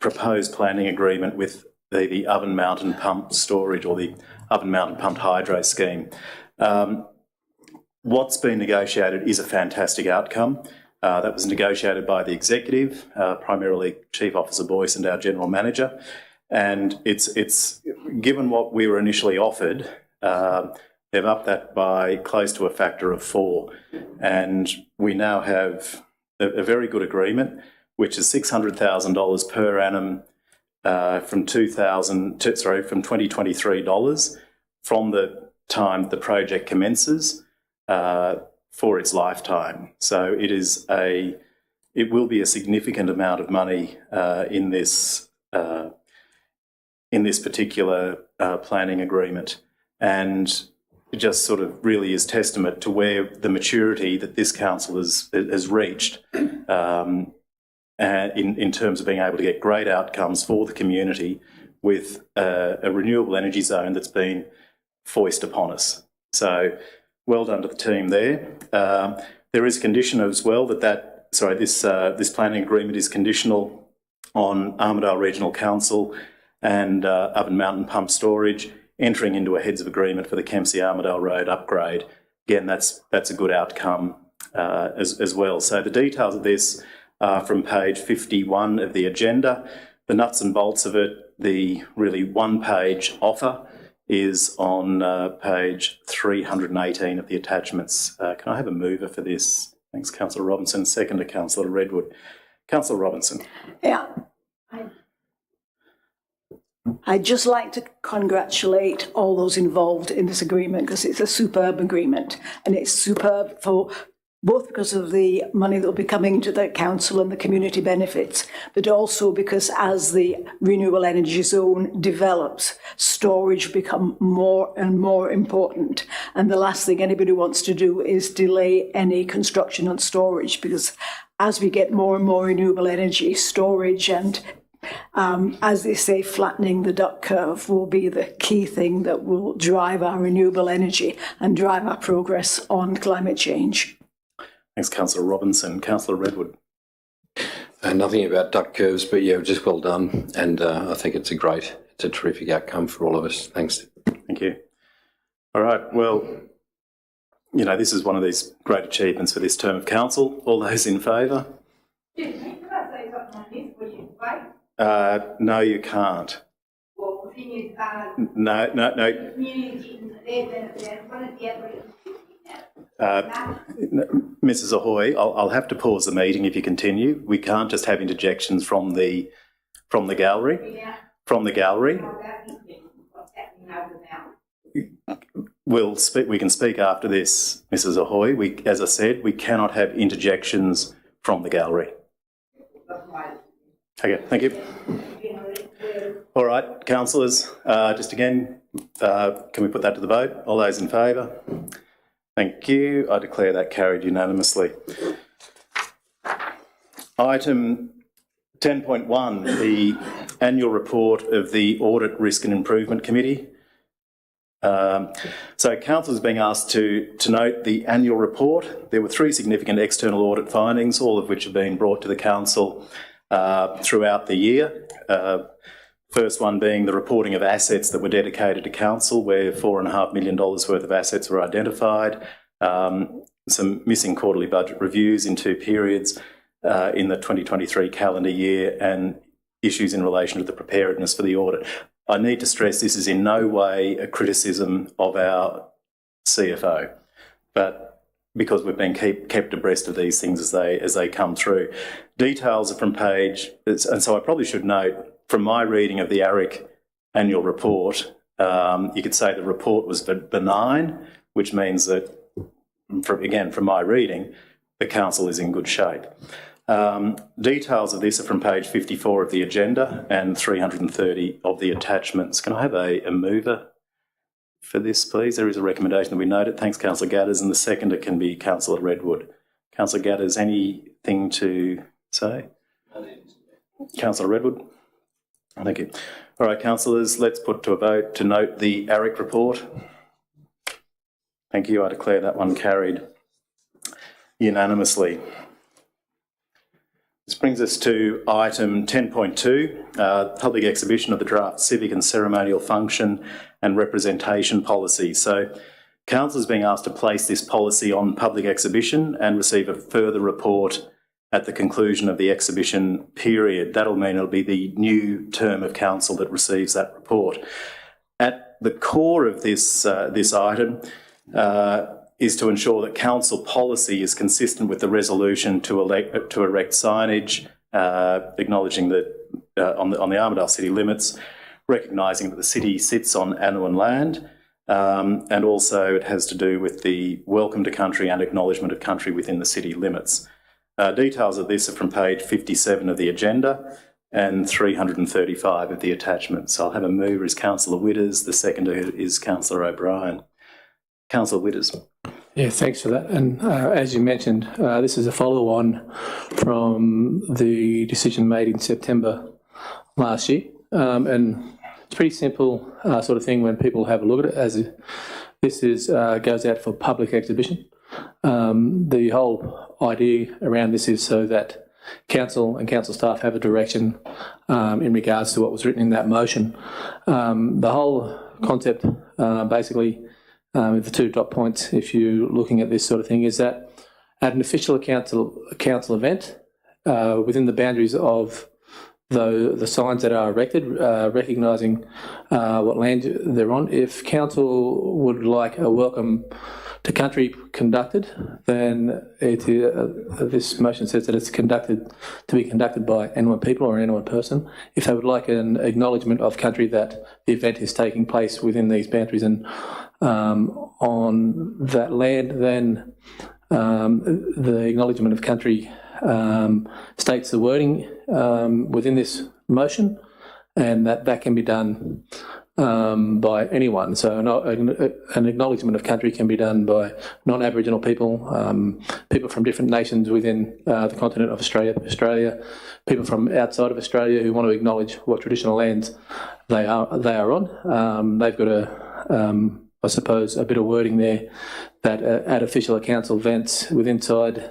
Speaker 1: proposed planning agreement with the oven mountain pump storage, or the oven mountain pumped hydro scheme. What's been negotiated is a fantastic outcome. That was negotiated by the executive, primarily Chief Officer Boyce and our General Manager. And it's given what we were initially offered, they've upped that by close to a factor of 4. And we now have a very good agreement, which is $600,000 per annum from 2023 dollars from the time the project commences for its lifetime. So it will be a significant amount of money in this particular planning agreement, and it just sort of really is testament to where the maturity that this council has reached in terms of being able to get great outcomes for the community with a renewable energy zone that's been foisted upon us. So well done to the team there. There is a condition as well this planning agreement is conditional on Armidale Regional Council and Oven Mountain Pump Storage entering into a heads of agreement for the Kempsey-Armidale Road upgrade. Again, that's a good outcome as well. So the details of this are from page 51 of the agenda. The nuts and bolts of it, the really one-page offer, is on page 318 of the attachments. Can I have a mover for this? Thanks, Councillor Robinson. Second to Councillor Redwood. Councillor Robinson.
Speaker 11: Yeah. I'd just like to congratulate all those involved in this agreement because it's a superb agreement, and it's superb for both because of the money that will be coming to the council and the community benefits, but also because as the renewable energy zone develops, storage become more and more important. And the last thing anybody wants to do is delay any construction on storage, because as we get more and more renewable energy, storage and as they say, flattening the duck curve will be the key thing that will drive our renewable energy and drive our progress on climate change.
Speaker 1: Thanks, Councillor Robinson. Councillor Redwood.
Speaker 3: Nothing about duck curves, but yeah, just well done. And I think it's a terrific outcome for all of us. Thanks.
Speaker 1: Thank you. All right, well, you know, this is one of these great achievements for this term of council. All those in favour? No, you can't.
Speaker 12: Well, the thing is,
Speaker 1: No. Mrs. Ahoy, I'll have to pause the meeting if you continue. We can't just have interjections from the gallery.
Speaker 12: Yeah.
Speaker 1: From the gallery.
Speaker 12: What's happening over now?
Speaker 1: We can speak after this, Mrs. Ahoy. As I said, we cannot have interjections from the gallery. Okay, thank you. All right, councillors, just again, can we put that to the vote? All those in favour? Thank you. I declare that carried unanimously. Item 10.1, the annual report of the Audit, Risk and Improvement Committee. So council is being asked to note the annual report. There were 3 significant external audit findings, all of which have been brought to the council throughout the year. First one being the reporting of assets that were dedicated to council, where $4.5 million worth of assets were identified. Some missing quarterly budget reviews in 2 periods in the 2023 calendar year, and issues in relation to the preparedness for the audit. I need to stress this is in no way a criticism of our CFO, but because we've been kept abreast of these things as they come through. Details are from page, and so I probably should note, from my reading of the ARIC annual report, you could say the report was benign, which means that, from my reading, the council is in good shape. Details of this are from page 54 of the agenda and 330 of the attachments. Can I have a mover for this, please? There is a recommendation that we note it. Thanks, Councillor Gadders, and the seconder can be Councillor Redwood. Councillor Gadders, anything to say? Councillor Redwood? Thank you. All right, councillors, let's put to a vote to note the ARIC report. Thank you. I declare that one carried unanimously. This brings us to item 10.2, public exhibition of the draft civic and ceremonial function and representation policy. So council is being asked to place this policy on public exhibition and receive a further report at the conclusion of the exhibition period. That'll mean it'll be the new term of council that receives that report. At the core of this item is to ensure that council policy is consistent with the resolution to erect signage, acknowledging that on the Armidale city limits, recognising that the city sits on Anouan land, and also it has to do with the welcome to country and acknowledgement of country within the city limits. Details of this are from page 57 of the agenda and 335 of the attachments. So I'll have a mover as Councillor Witters, the seconder is Councillor O'Brien. Councillor Witters.
Speaker 6: Yeah, thanks for that. And as you mentioned, this is a follow-on from the decision made in September last year. And it's a pretty simple sort of thing when people have a look at it, as this goes out for public exhibition. The whole idea around this is so that council and council staff have a direction in regards to what was written in that motion. The whole concept, basically, with the 2 dot points, if you're looking at this sort of thing, is that at an official council event, within the boundaries of though the signs that are erected, recognising what land they're on. If council would like a welcome to country conducted, then this motion says that it's to be conducted by N1 people or N1 person. If they would like an acknowledgement of country that the event is taking place within these boundaries and on that land, then the acknowledgement of country states the wording within this motion, and that can be done by anyone. So an acknowledgement of country can be done by non-Aboriginal people, people from different nations within the continent of Australia, people from outside of Australia who want to acknowledge what traditional lands they are on. They've got I suppose, a bit of wording there that at official council events inside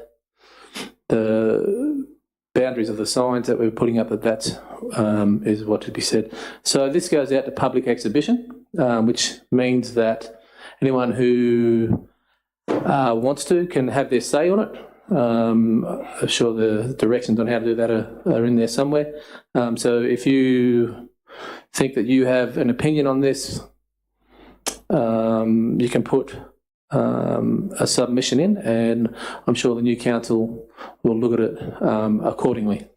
Speaker 6: the boundaries of the signs that we're putting up, that is what to be said. So this goes out to public exhibition, which means that anyone who wants to can have their say on it. I'm sure the directions on how to do that are in there somewhere. So if you think that you have an opinion on this, you can put a submission in, and I'm sure the new council will look at it accordingly.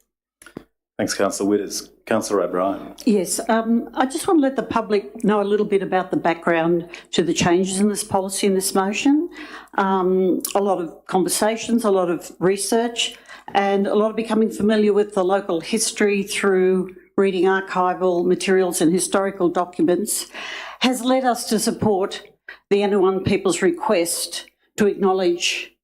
Speaker 1: Thanks, Councillor Witters. Councillor O'Brien.
Speaker 7: Yes, I just want to let the public know a little bit about the background to the changes in this policy and this motion. A lot of conversations, a lot of research, and a lot of becoming familiar with the local history through reading archival materials and historical documents has led us to support the N1 people's request to acknowledge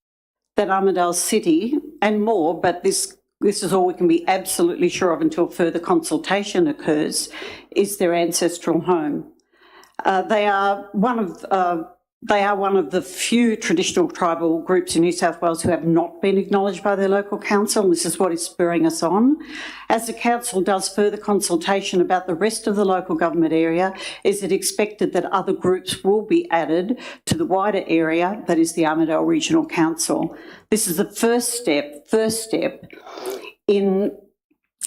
Speaker 7: that Armidale City and more, but this is all we can be absolutely sure of until further consultation occurs, is their ancestral home. They are one of the few traditional tribal groups in New South Wales who have not been acknowledged by their local council, and this is what is spurring us on. As the council does further consultation about the rest of the local government area, is it expected that other groups will be added to the wider area that is the Armidale Regional Council. This is the first step in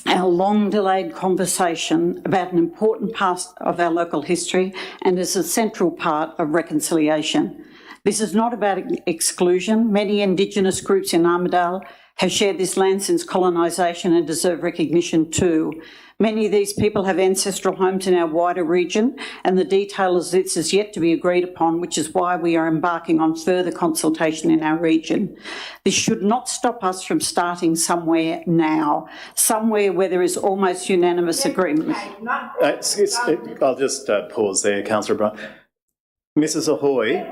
Speaker 7: our long-delayed conversation about an important part of our local history and is a central part of reconciliation. This is not about exclusion. Many Indigenous groups in Armidale have shared this land since colonisation and deserve recognition too. Many of these people have ancestral homes in our wider region, and the detail of this is yet to be agreed upon, which is why we are embarking on further consultation in our region. This should not stop us from starting somewhere now, somewhere where there is almost unanimous agreement.
Speaker 1: I'll just pause there, Councillor O'Brien. Mrs. Ahoy,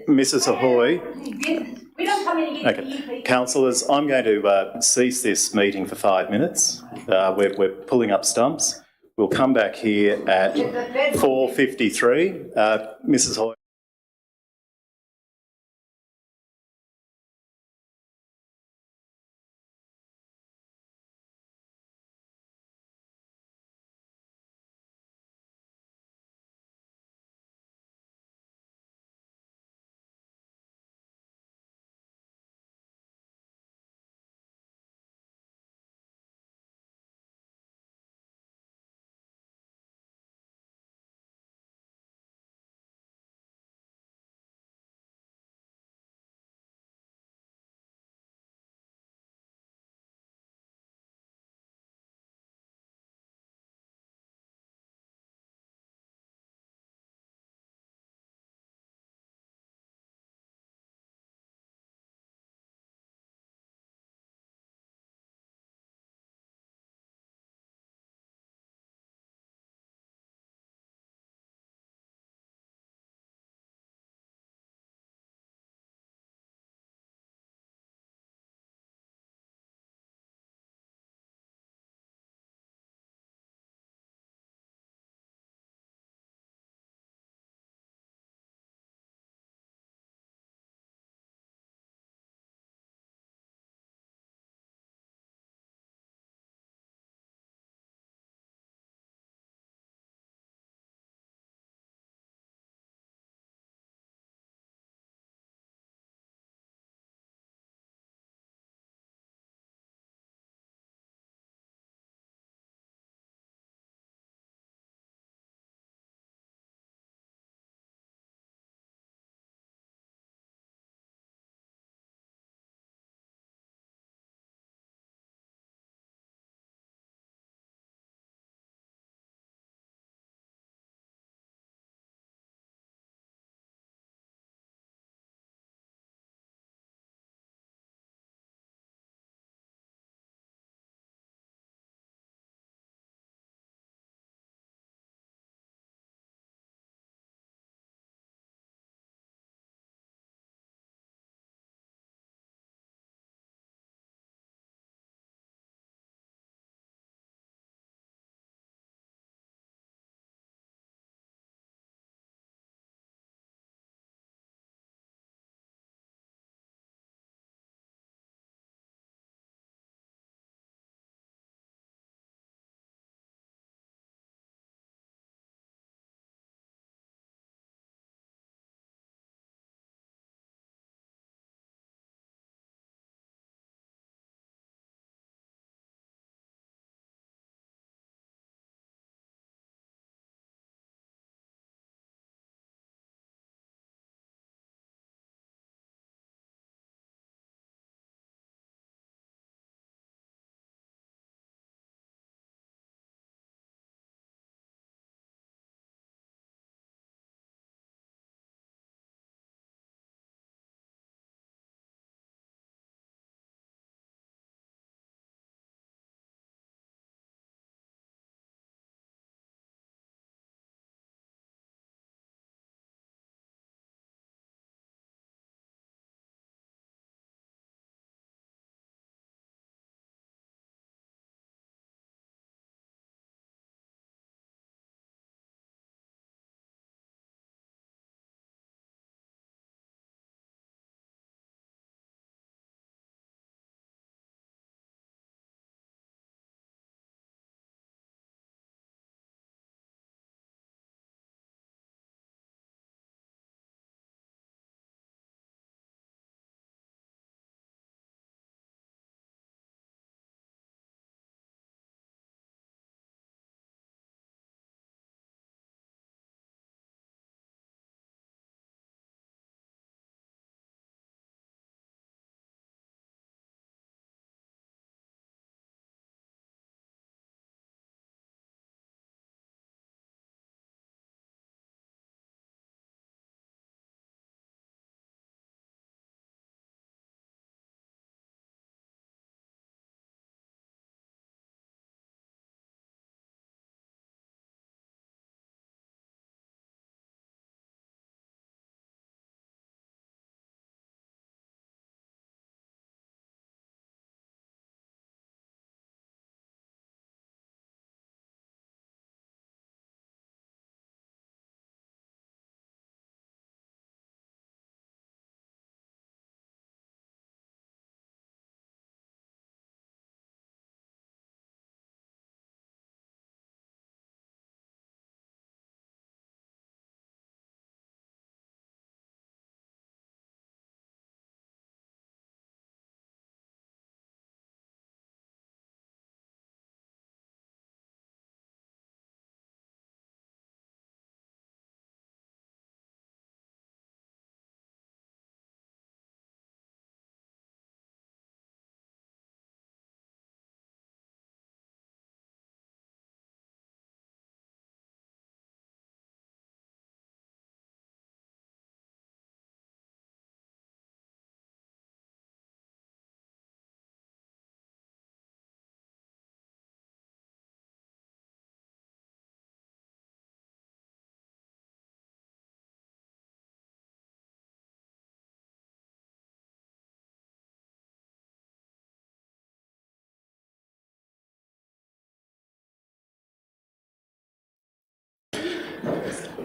Speaker 1: Mrs. Ahoy.
Speaker 12: We don't come in here to
Speaker 1: Okay, councillors, I'm going to cease this meeting for 5 minutes. We're pulling up stumps. We'll come back here at 4:53. Mrs. Hoy.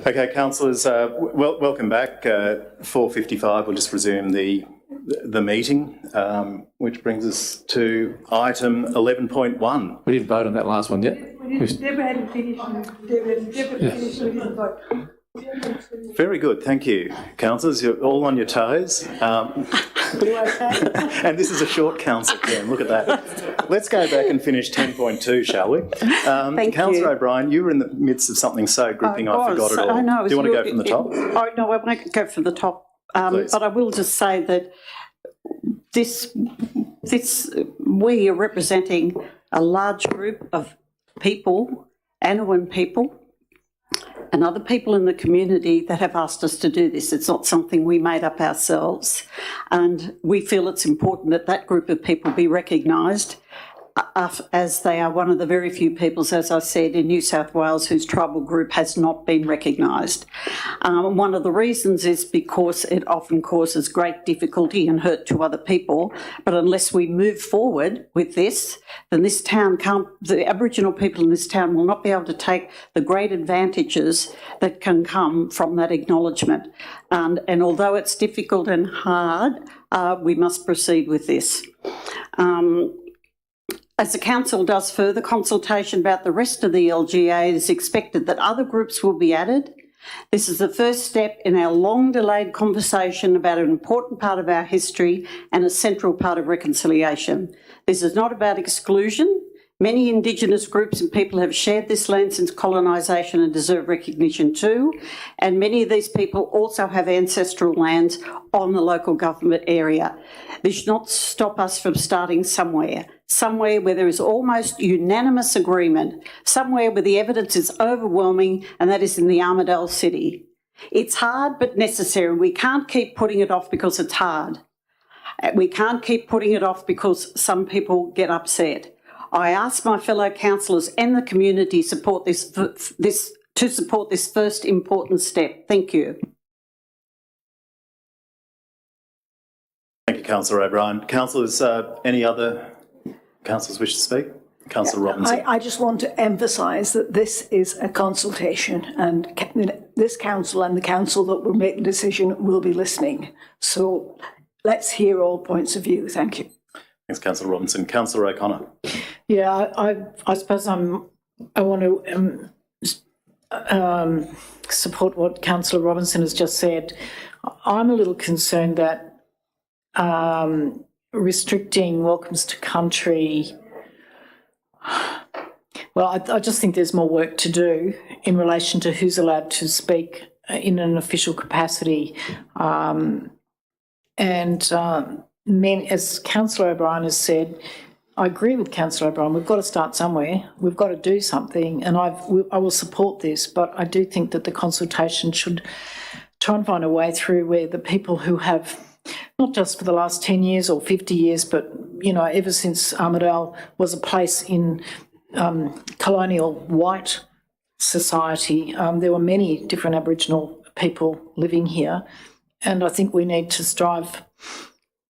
Speaker 1: Okay, councillors, welcome back. 4:55, we'll just resume the meeting, which brings us to item 11.1.
Speaker 6: We didn't vote on that last one yet.
Speaker 2: Deborah hadn't finished. Deborah finished, we didn't vote.
Speaker 1: Very good, thank you, councillors. You're all on your toes. And this is a short council term, look at that. Let's go back and finish 10.2, shall we? Councillor O'Brien, you were in the midst of something so gripping I forgot it all.
Speaker 7: I know,
Speaker 1: Do you want to go from the top?
Speaker 7: Oh, no, I won't go from the top. But I will just say that we are representing a large group of people, Anouan people, and other people in the community that have asked us to do this. It's not something we made up ourselves. And we feel it's important that that group of people be recognised, as they are one of the very few peoples, as I said, in New South Wales whose tribal group has not been recognised. One of the reasons is because it often causes great difficulty and hurt to other people, but unless we move forward with this, then this town can't, the Aboriginal people in this town will not be able to take the great advantages that can come from that acknowledgement. And although it's difficult and hard, we must proceed with this. As the Council does further consultation about the rest of the LGA, it is expected that other groups will be added. This is the first step in our long-delayed conversation about an important part of our history and a central part of reconciliation. This is not about exclusion. Many Indigenous groups and people have shared this land since colonisation and deserve recognition too, and many of these people also have ancestral lands on the local government area. This should not stop us from starting somewhere where there is almost unanimous agreement, somewhere where the evidence is overwhelming, and that is in the Armidale City. It's hard but necessary. We can't keep putting it off because it's hard. We can't keep putting it off because some people get upset. I ask my fellow councillors and the community to support this first important step. Thank you.
Speaker 1: Thank you, Councillor O'Brien. Councillors, any other councillors wish to speak? Councillor Robinson.
Speaker 11: I just want to emphasise that this is a consultation, and this council and the council that will make the decision will be listening. So let's hear all points of view. Thank you.
Speaker 1: Thanks, Councillor Robinson. Councillor O'Connor.
Speaker 8: Yeah, I suppose I want to support what Councillor Robinson has just said. I'm a little concerned that restricting welcomes to country, well, I just think there's more work to do in relation to who's allowed to speak in an official capacity. As Councillor O'Brien has said, I agree with Councillor O'Brien, we've got to start somewhere, we've got to do something, and I will support this, but I do think that the consultation should try and find a way through where the people who have, not just for the last 10 years or 50 years, but, you know, ever since Armidale was a place in colonial white society, there were many different Aboriginal people living here, and I think we need to strive.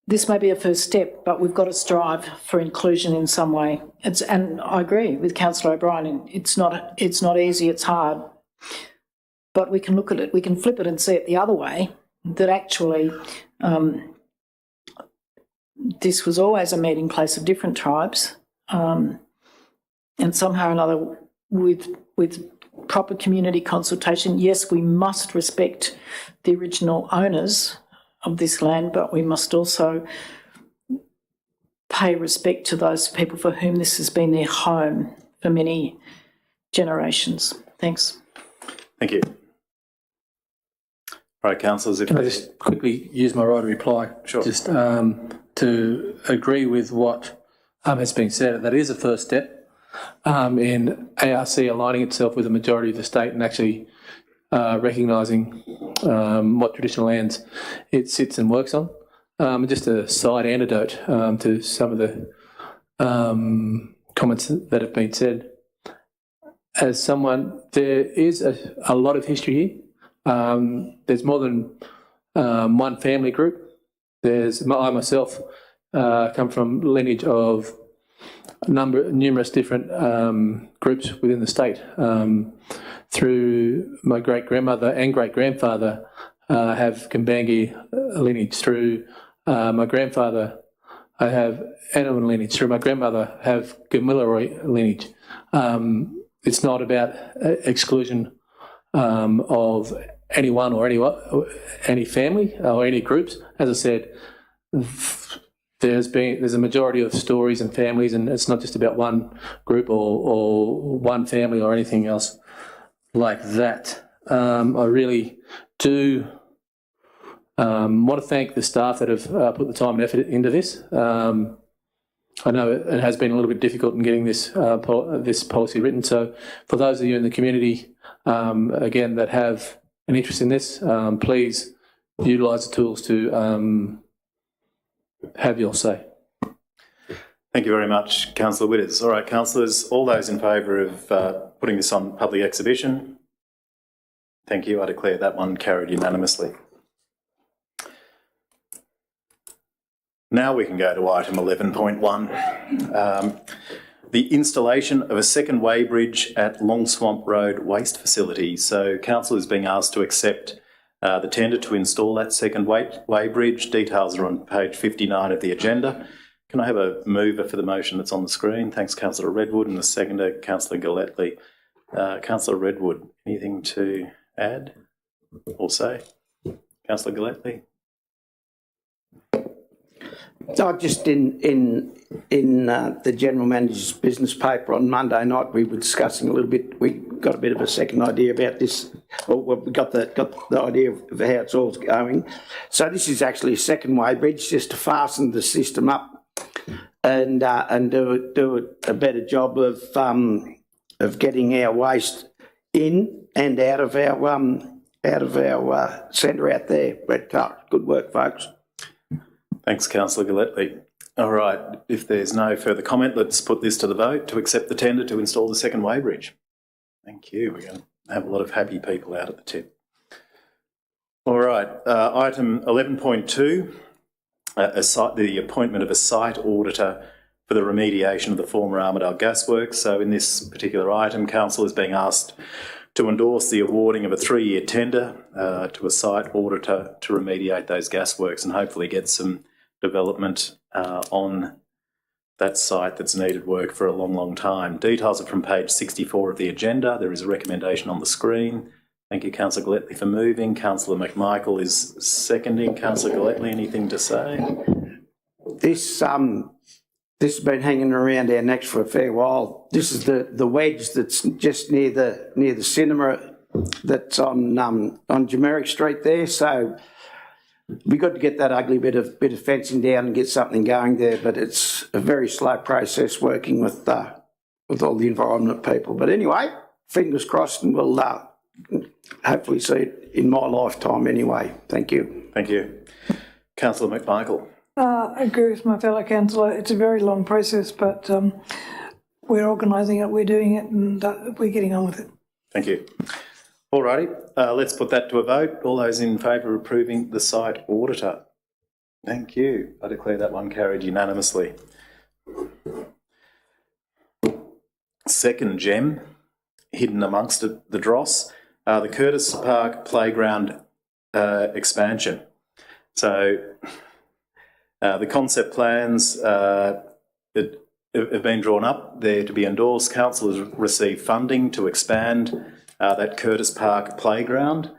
Speaker 8: This may be a first step, but we've got to strive for inclusion in some way. And I agree with Councillor O'Brien. It's not easy. It's hard, but we can look at it. We can flip it and see it the other way. That actually, this was always a meeting place of different tribes, and somehow or another, with proper community consultation. Yes, we must respect the original owners of this land, but we must also pay respect to those people for whom this has been their home for many generations. Thanks.
Speaker 1: Thank you. All right, councillors.
Speaker 6: Can I just quickly use my right to reply?
Speaker 1: Sure.
Speaker 6: Just to agree with what has been said. That is a first step in ARC aligning itself with the majority of the state and actually recognising what traditional lands it sits and works on. Just a side anecdote to some of the comments that have been said. As someone, there is a lot of history here. There's more than one family group. I myself come from lineage of numerous different groups within the state. Through my great-grandmother and great-grandfather have Kambangi lineage. Through my grandfather, I have Annawan lineage. Through my grandmother, I have Gamilaroi lineage. It's not about exclusion of anyone or any family or any groups. As I said, there's a majority of stories and families, and it's not just about one group or one family or anything else like that. I really do want to thank the staff that have put the time and effort into this. I know it has been a little bit difficult in getting this policy written. So for those of you in the community, again, that have an interest in this, please utilise the tools to have your say.
Speaker 1: Thank you very much, Councillor Witters. All right, councillors, all those in favour of putting this on public exhibition? Thank you. I declare that one carried unanimously. Now we can go to item 11.1, the installation of a second weighbridge at Long Swamp Road Waste Facility. So council is being asked to accept the tender to install that second weighbridge. Details are on page 59 of the agenda. Can I have a mover for the motion that's on the screen? Thanks, Councillor Redwood, and the seconder, Councillor Galletley. Councillor Redwood, anything to add or say? Councillor Galletley?
Speaker 10: Just in the General Manager's business paper on Monday night, we were discussing a little bit, we got a bit of a second idea about this, well, we got the idea of how it's all going. So this is actually a second weighbridge just to fasten the system up and do a better job of getting our waste in and out of our centre out there. But good work, folks.
Speaker 1: Thanks, Councillor Galletley. All right, if there's no further comment, let's put this to the vote to accept the tender to install the second weighbridge. Thank you. We're going to have a lot of happy people out at the tip. All right, item 11.2, the appointment of a site auditor for the remediation of the former Armidale Gasworks. So in this particular item, council is being asked to endorse the awarding of a 3-year tender to a site auditor to remediate those gasworks and hopefully get some development on that site that's needed work for a long, long time. Details are from page 64 of the agenda. There is a recommendation on the screen. Thank you, Councillor Galletley, for moving. Councillor McMichael is seconding. Councillor Galletley, anything to say?
Speaker 10: This has been hanging around our necks for a fair while. This is the wedge that's just near the cinema that's on Jamerick Street there. So we got to get that ugly bit of fencing down and get something going there. But it's a very slow process working with all the environment people. But anyway, fingers crossed, and we'll hopefully see it in my lifetime anyway. Thank you.
Speaker 1: Thank you. Councillor McMichael.
Speaker 2: I agree with my fellow councillor. It's a very long process, but we're organising it, we're doing it, and we're getting on with it.
Speaker 1: Thank you. All righty, let's put that to a vote. All those in favour of approving the site auditor? Thank you. I declare that one carried unanimously. Second gem, hidden amongst the dross, the Curtis Park Playground expansion. So the concept plans have been drawn up. They're to be endorsed. Council has received funding to expand that Curtis Park Playground,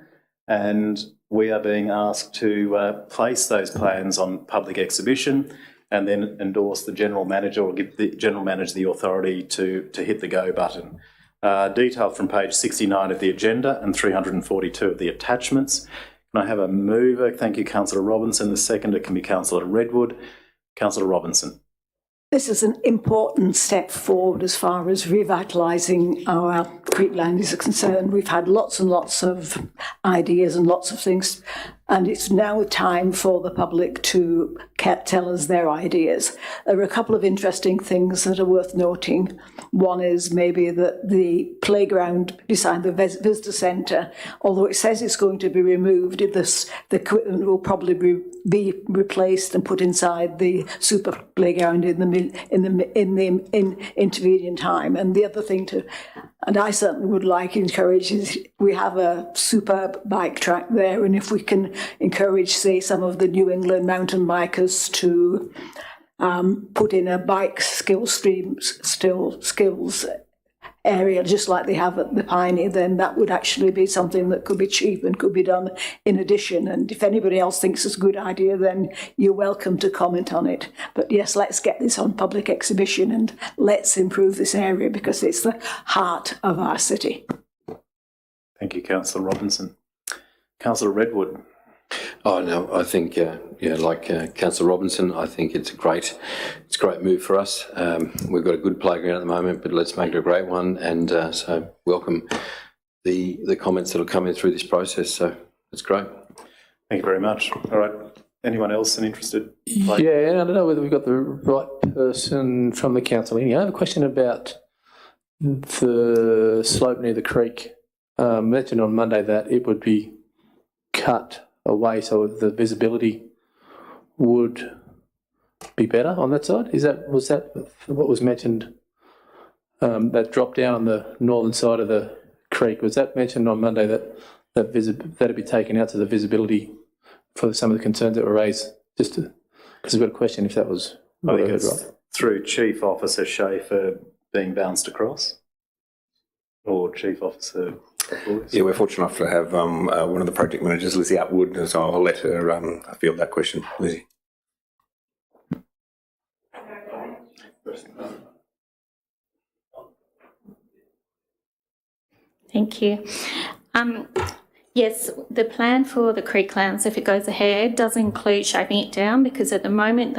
Speaker 1: and we are being asked to place those plans on public exhibition and then endorse the General Manager or give the General Manager the authority to hit the go button. Detailed from page 69 of the agenda and 342 of the attachments. Can I have a mover? Thank you, Councillor Robinson. The seconder can be Councillor Redwood. Councillor Robinson.
Speaker 11: This is an important step forward as far as revitalising our creekland is concerned. We've had lots and lots of ideas and lots of things and it's now time for the public to tell us their ideas. There are a couple of interesting things that are worth noting. One is maybe that the playground beside the visitor centre, although it says it's going to be removed, the equipment will probably be replaced and put inside the super playground in the intervening time. And the other thing and I certainly would like to encourage is we have a superb bike track there, and if we can encourage, say, some of the New England mountain bikers to put in a bike skills area, just like they have at the Piney, then that would actually be something that could be cheap and could be done in addition. And if anybody else thinks it's a good idea, then you're welcome to comment on it. But yes, let's get this on public exhibition and let's improve this area because it's the heart of our city.
Speaker 1: Thank you, Councillor Robinson. Councillor Redwood.
Speaker 3: Oh no, I think like Councillor Robinson, I think it's a great move for us. We've got a good playground at the moment, but let's make it a great one. And so welcome the comments that are coming through this process. So it's great.
Speaker 1: Thank you very much. All right. Anyone else interested?
Speaker 6: Yeah, I don't know whether we've got the right person from the council. I have a question about the slope near the creek. Mentioned on Monday that it would be cut away so the visibility would be better on that side. Was that what was mentioned? That drop down on the northern side of the creek, was that mentioned on Monday that'd be taken out to the visibility for some of the concerns that were raised? Just because I've got a question if that was
Speaker 1: I think it's right. Through Chief Officer Schaefer being bounced across, or Chief Officer.
Speaker 13: Yeah, we're fortunate enough to have one of the project managers, Lizzie Atwood, so I'll let her field that question. Lizzie.
Speaker 12: Thank you. Yes, the plan for the creeklands, if it goes ahead, does include shaping it down because at the moment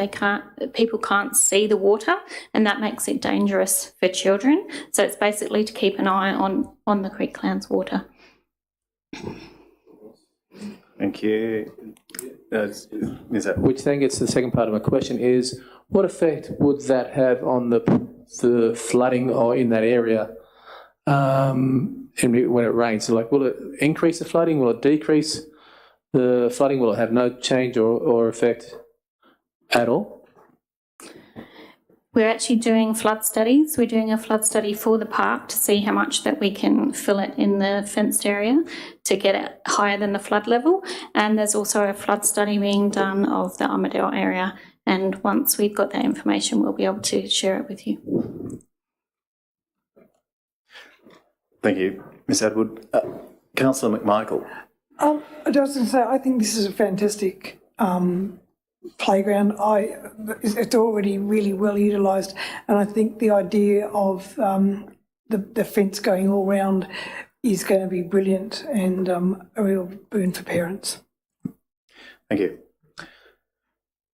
Speaker 12: people can't see the water and that makes it dangerous for children. So it's basically to keep an eye on the creeklands water.
Speaker 1: Thank you.
Speaker 6: Which then gets to the second part of my question is, what effect would that have on the flooding or in that area when it rains? So will it increase the flooding? Will it decrease the flooding? Will it have no change or effect at all?
Speaker 12: We're actually doing flood studies. We're doing a flood study for the park to see how much that we can fill it in the fenced area to get it higher than the flood level. And there's also a flood study being done of the Armidale area. And once we've got that information, we'll be able to share it with you.
Speaker 1: Thank you, Ms Atwood. Councillor McMichael.
Speaker 2: I was going to say, I think this is a fantastic playground. It's already really well utilised, and I think the idea of the fence going all round is going to be brilliant and a real boon for parents.
Speaker 1: Thank you.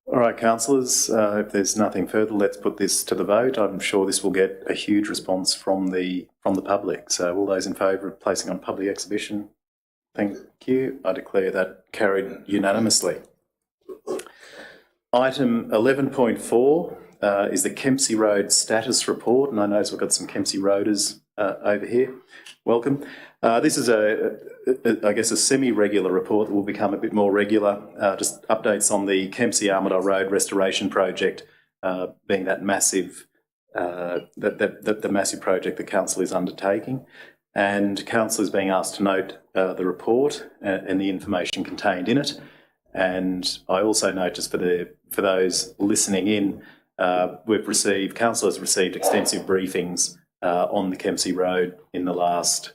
Speaker 1: All right, councillors, if there's nothing further, let's put this to the vote. I'm sure this will get a huge response from the public. So all those in favour of placing on public exhibition, thank you. I declare that carried unanimously. Item 11.4 is the Kempsey Road status report, and I notice we've got some Kempsey Roaders over here. Welcome. This is I guess a semi-regular report that will become a bit more regular. Just updates on the Kempsey Armidale Road restoration project, being that massive, the massive project the council is undertaking, and council is being asked to note the report and the information contained in it. And I also note, just for those listening in, council has received extensive briefings on the Kempsey Road in the last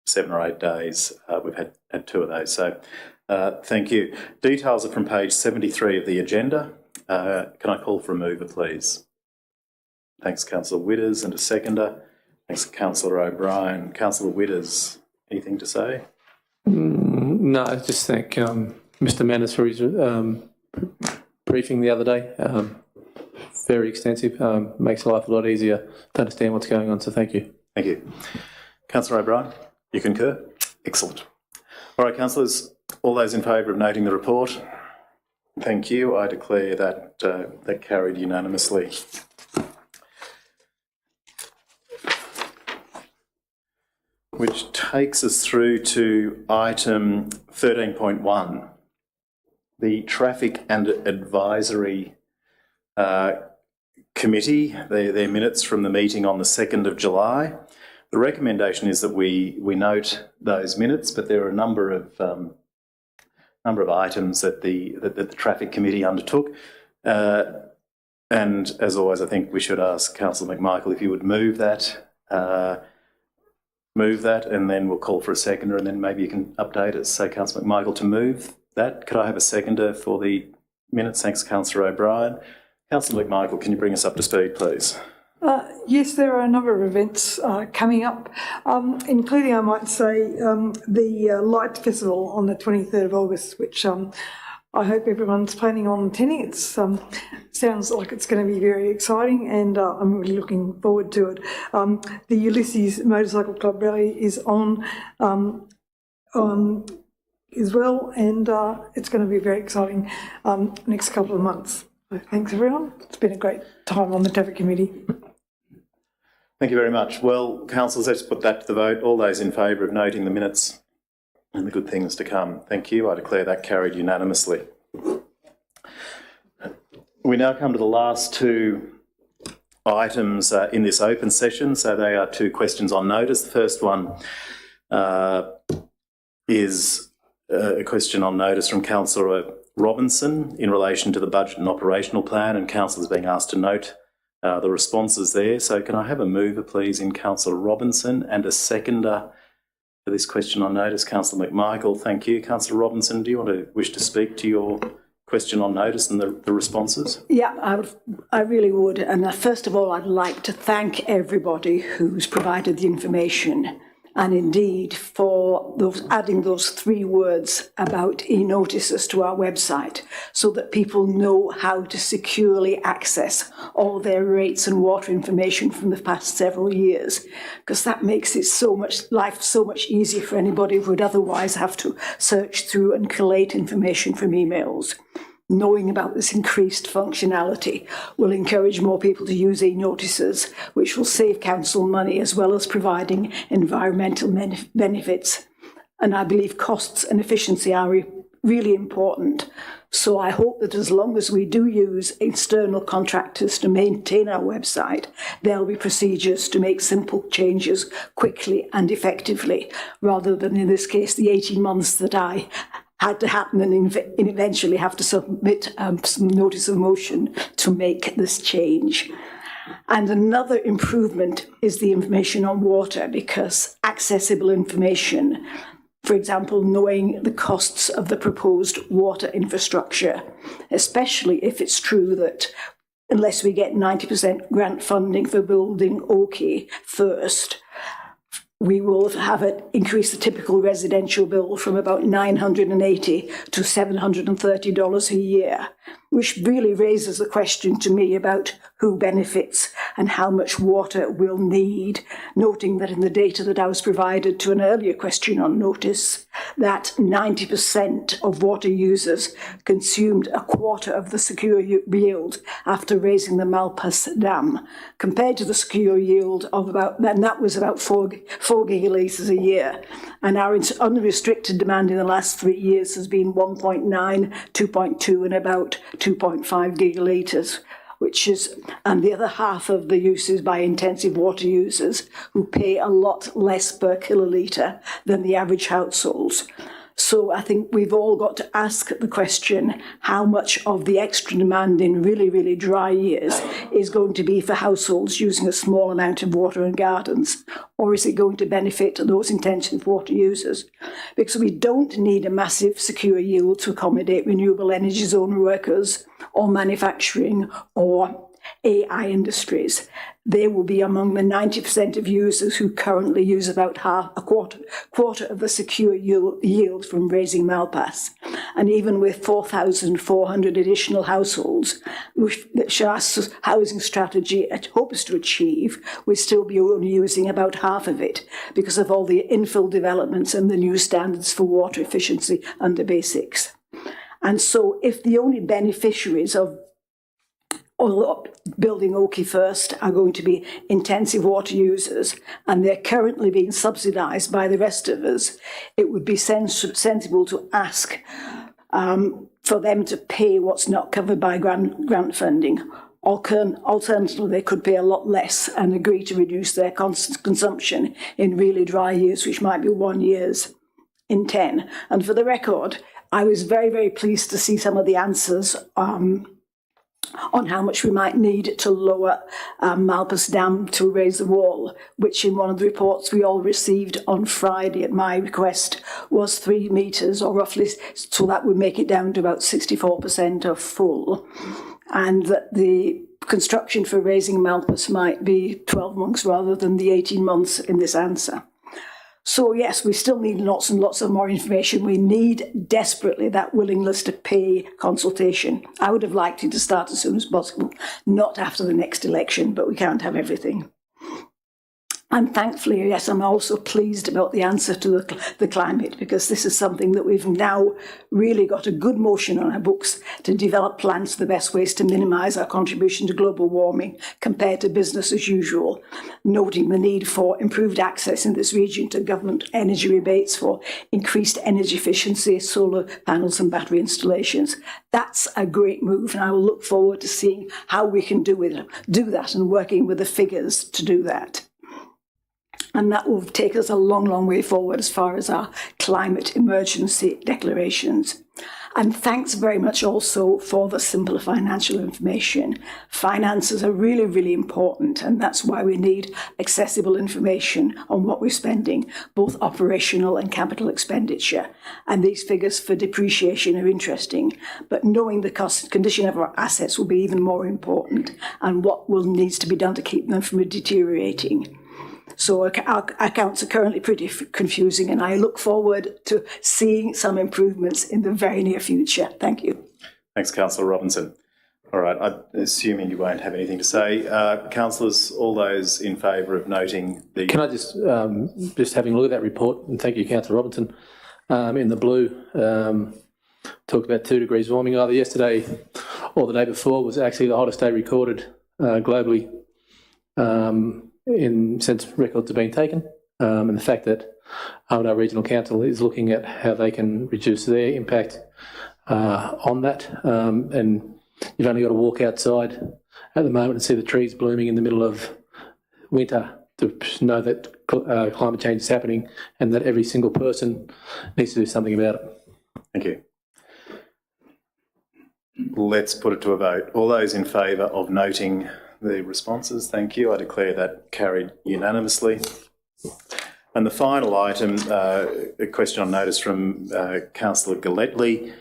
Speaker 1: 7 or 8 days. We've had 2 of those. So thank you. Details are from page 73 of the agenda. Can I call for a mover, please? Thanks, Councillor Witters, and a seconder. Thanks, Councillor O'Brien. Councillor Witters, anything to say?
Speaker 6: No, I just thank Mr. Manners for his briefing the other day. Very extensive. Makes life a lot easier to understand what's going on, so thank you.
Speaker 1: Thank you. Councillor O'Brien, you concur? Excellent. All right, councillors, All those in favour of noting the report? Thank you. I declare that that carried unanimously. Which takes us through to item 13.1, the Traffic and Advisory Committee, their minutes from the meeting on the 2nd of July. The recommendation is that we note those minutes, but there are a number of items that the Traffic Committee undertook. And as always, I think we should ask Councillor McMichael if you would move that, and then we'll call for a seconder, and then maybe you can update us. So, Councillor McMichael, to move that. Could I have a seconder for the minutes? Thanks, Councillor O'Brien. Councillor McMichael, can you bring us up to speed, please?
Speaker 2: Yes, there are a number of events coming up, including, I might say, the Light Festival on the 23rd of August, which I hope everyone's planning on attending. It sounds like it's going to be very exciting, and I'm really looking forward to it. The Ulysses Motorcycle Club Rally is on as well, and it's going to be very exciting next couple of months. So thanks, everyone. It's been a great time on the Traffic Committee.
Speaker 1: Thank you very much. Well, councillors, let's put that to the vote. All those in favour of noting the minutes and the good things to come. Thank you. I declare that carried unanimously. We now come to the last two items in this open session. So they are two questions on notice. The first one is a question on notice from Councillor Robinson in relation to the budget and operational plan, and councillors being asked to note the responses there. So can I have a mover, please, in Councillor Robinson, and a seconder for this question on notice, Councillor McMichael. Thank you. Councillor Robinson, do you wish to speak to your question on notice and the responses?
Speaker 11: Yeah, I really would. And first of all, I'd like to thank everybody who's provided the information, and indeed for adding those 3 words about e-notices to our website, so that people know how to securely access all their rates and water information from the past several years, because that makes it life so much easier for anybody who would otherwise have to search through and collate information from emails. Knowing about this increased functionality will encourage more people to use e-notices, which will save council money as well as providing environmental benefits. And I believe costs and efficiency are really important. So I hope that as long as we do use external contractors to maintain our website, there'll be procedures to make simple changes quickly and effectively, rather than in this case the 18 months that I had to happen and eventually have to submit some notice of motion to make this change. And another improvement is the information on water, because accessible information, for example, knowing the costs of the proposed water infrastructure, especially if it's true that unless we get 90% grant funding for building OK first, we will have it increase the typical residential bill from about $980 to $730 a year, which really raises the question to me about who benefits and how much water we'll need, noting that in the data that I was provided to an earlier question on notice, that 90% of water users consumed a quarter of the secure yield after raising the Malpas Dam, compared to the secure yield of and that was about 4 gigalitres a year. And our unrestricted demand in the last 3 years has been 1.9, 2.2 and about 2.5 gigalitres, and the other half of the use is by intensive water users who pay a lot less per kilolitre than the average households. So I think we've all got to ask the question, how much of the extra demand in really, really dry years is going to be for households using a small amount of water in gardens, or is it going to benefit those intensive water users? Because we don't need a massive secure yield to accommodate renewable energy zone workers or manufacturing or AI Industries. They will be among the 90% of users who currently use about a quarter of the secure yield from raising Malpass. And even with 4,400 additional households, which Shah's housing strategy hopes to achieve, we'll still be only using about half of it because of all the infill developments and the new standards for water efficiency under basics. And so if the only beneficiaries of building Oakey First are going to be intensive water users, and they're currently being subsidised by the rest of us, it would be sensible to ask for them to pay what's not covered by grant funding. Alternatively, they could pay a lot less and agree to reduce their consumption in really dry years, which might be 1 year in 10. And for the record, I was very, very pleased to see some of the answers on how much we might need to lower Malpass Dam to raise the wall, which in one of the reports we all received on Friday at my request was 3 metres, or roughly, so that would make it down to about 64% of full. And that the construction for raising Malpass might be 12 months rather than the 18 months in this answer. So yes, we still need lots and lots of more information. We need desperately that willingness to pay consultation. I would have liked it to start as soon as possible, not after the next election, but we can't have everything. And thankfully, yes, I'm also pleased about the answer to the climate, because this is something that we've now really got a good motion on our books to develop plans for the best ways to minimise our contribution to global warming compared to business as usual, noting the need for improved access in this region to government energy rebates for increased energy efficiency, solar panels and battery installations. That's a great move, and I will look forward to seeing how we can do that and working with the figures to do that. And that will take us a long, long way forward as far as our climate emergency declarations. And thanks very much also for the simpler financial information. Finances are really, really important, and that's why we need accessible information on what we're spending, both operational and capital expenditure. And these figures for depreciation are interesting, but knowing the condition of our assets will be even more important, and what needs to be done to keep them from deteriorating. So our accounts are currently pretty confusing, and I look forward to seeing some improvements in the very near future. Thank you.
Speaker 1: Thanks, Councillor Robinson. All right, I'm assuming you won't have anything to say. Councillors, all those in favour of noting the...
Speaker 6: Can I just having a look at that report, and thank you, Councillor Robinson, in the blue, talked about 2 degrees warming either yesterday or the day before was actually the hottest day recorded globally. Since records have been taken, and the fact that Armidale Regional Council is looking at how they can reduce their impact on that, and you've only got to walk outside at the moment and see the trees blooming in the middle of winter to know that climate change is happening and that every single person needs to do something about it.
Speaker 1: Thank you. Let's put it to a vote. All those in favour of noting the responses, thank you. I declare that carried unanimously. And the final item, a question on notice from Councillor Galletley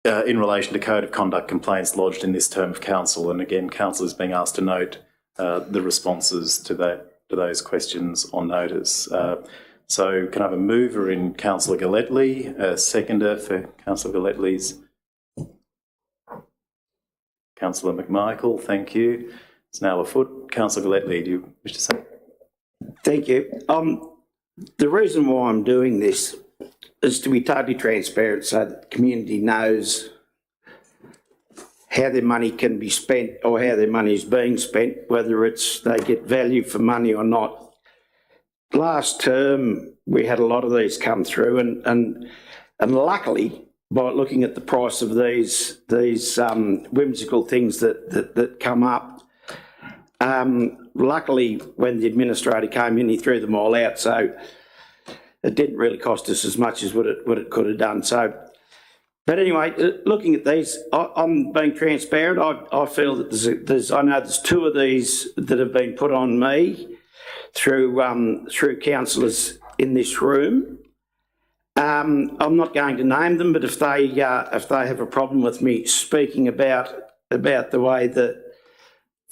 Speaker 1: in relation to Code of Conduct complaints lodged in this term of council. And again, council is being asked to note the responses to those questions on notice. So can I have a mover in Councillor Galletley, a seconder for Councillor Galletley's? Councillor McMichael, thank you. It's now afoot. Councillor Galletley, do you wish to say?
Speaker 10: Thank you. The reason why I'm doing this is to be totally transparent so that the community knows how their money can be spent or how their money is being spent, whether it's they get value for money or not. Last term, we had a lot of these come through, and luckily, by looking at the price of these whimsical things that come up, luckily, when the administrator came in, he threw them all out, so it didn't really cost us as much as what it could have done. So, but anyway, looking at these, I'm being transparent. I feel that I know there's 2 of these that have been put on me through councillors in this room. I'm not going to name them, but if they have a problem with me speaking about the way that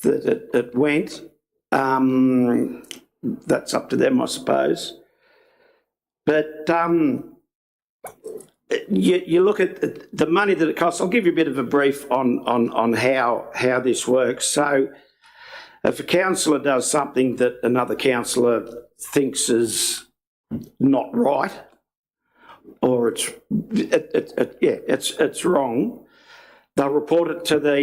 Speaker 10: that it went. That's up to them, I suppose. But you look at the money that it costs. I'll give you a bit of a brief on how this works. So if a councillor does something that another councillor thinks is not right, or it's wrong, they'll report it to the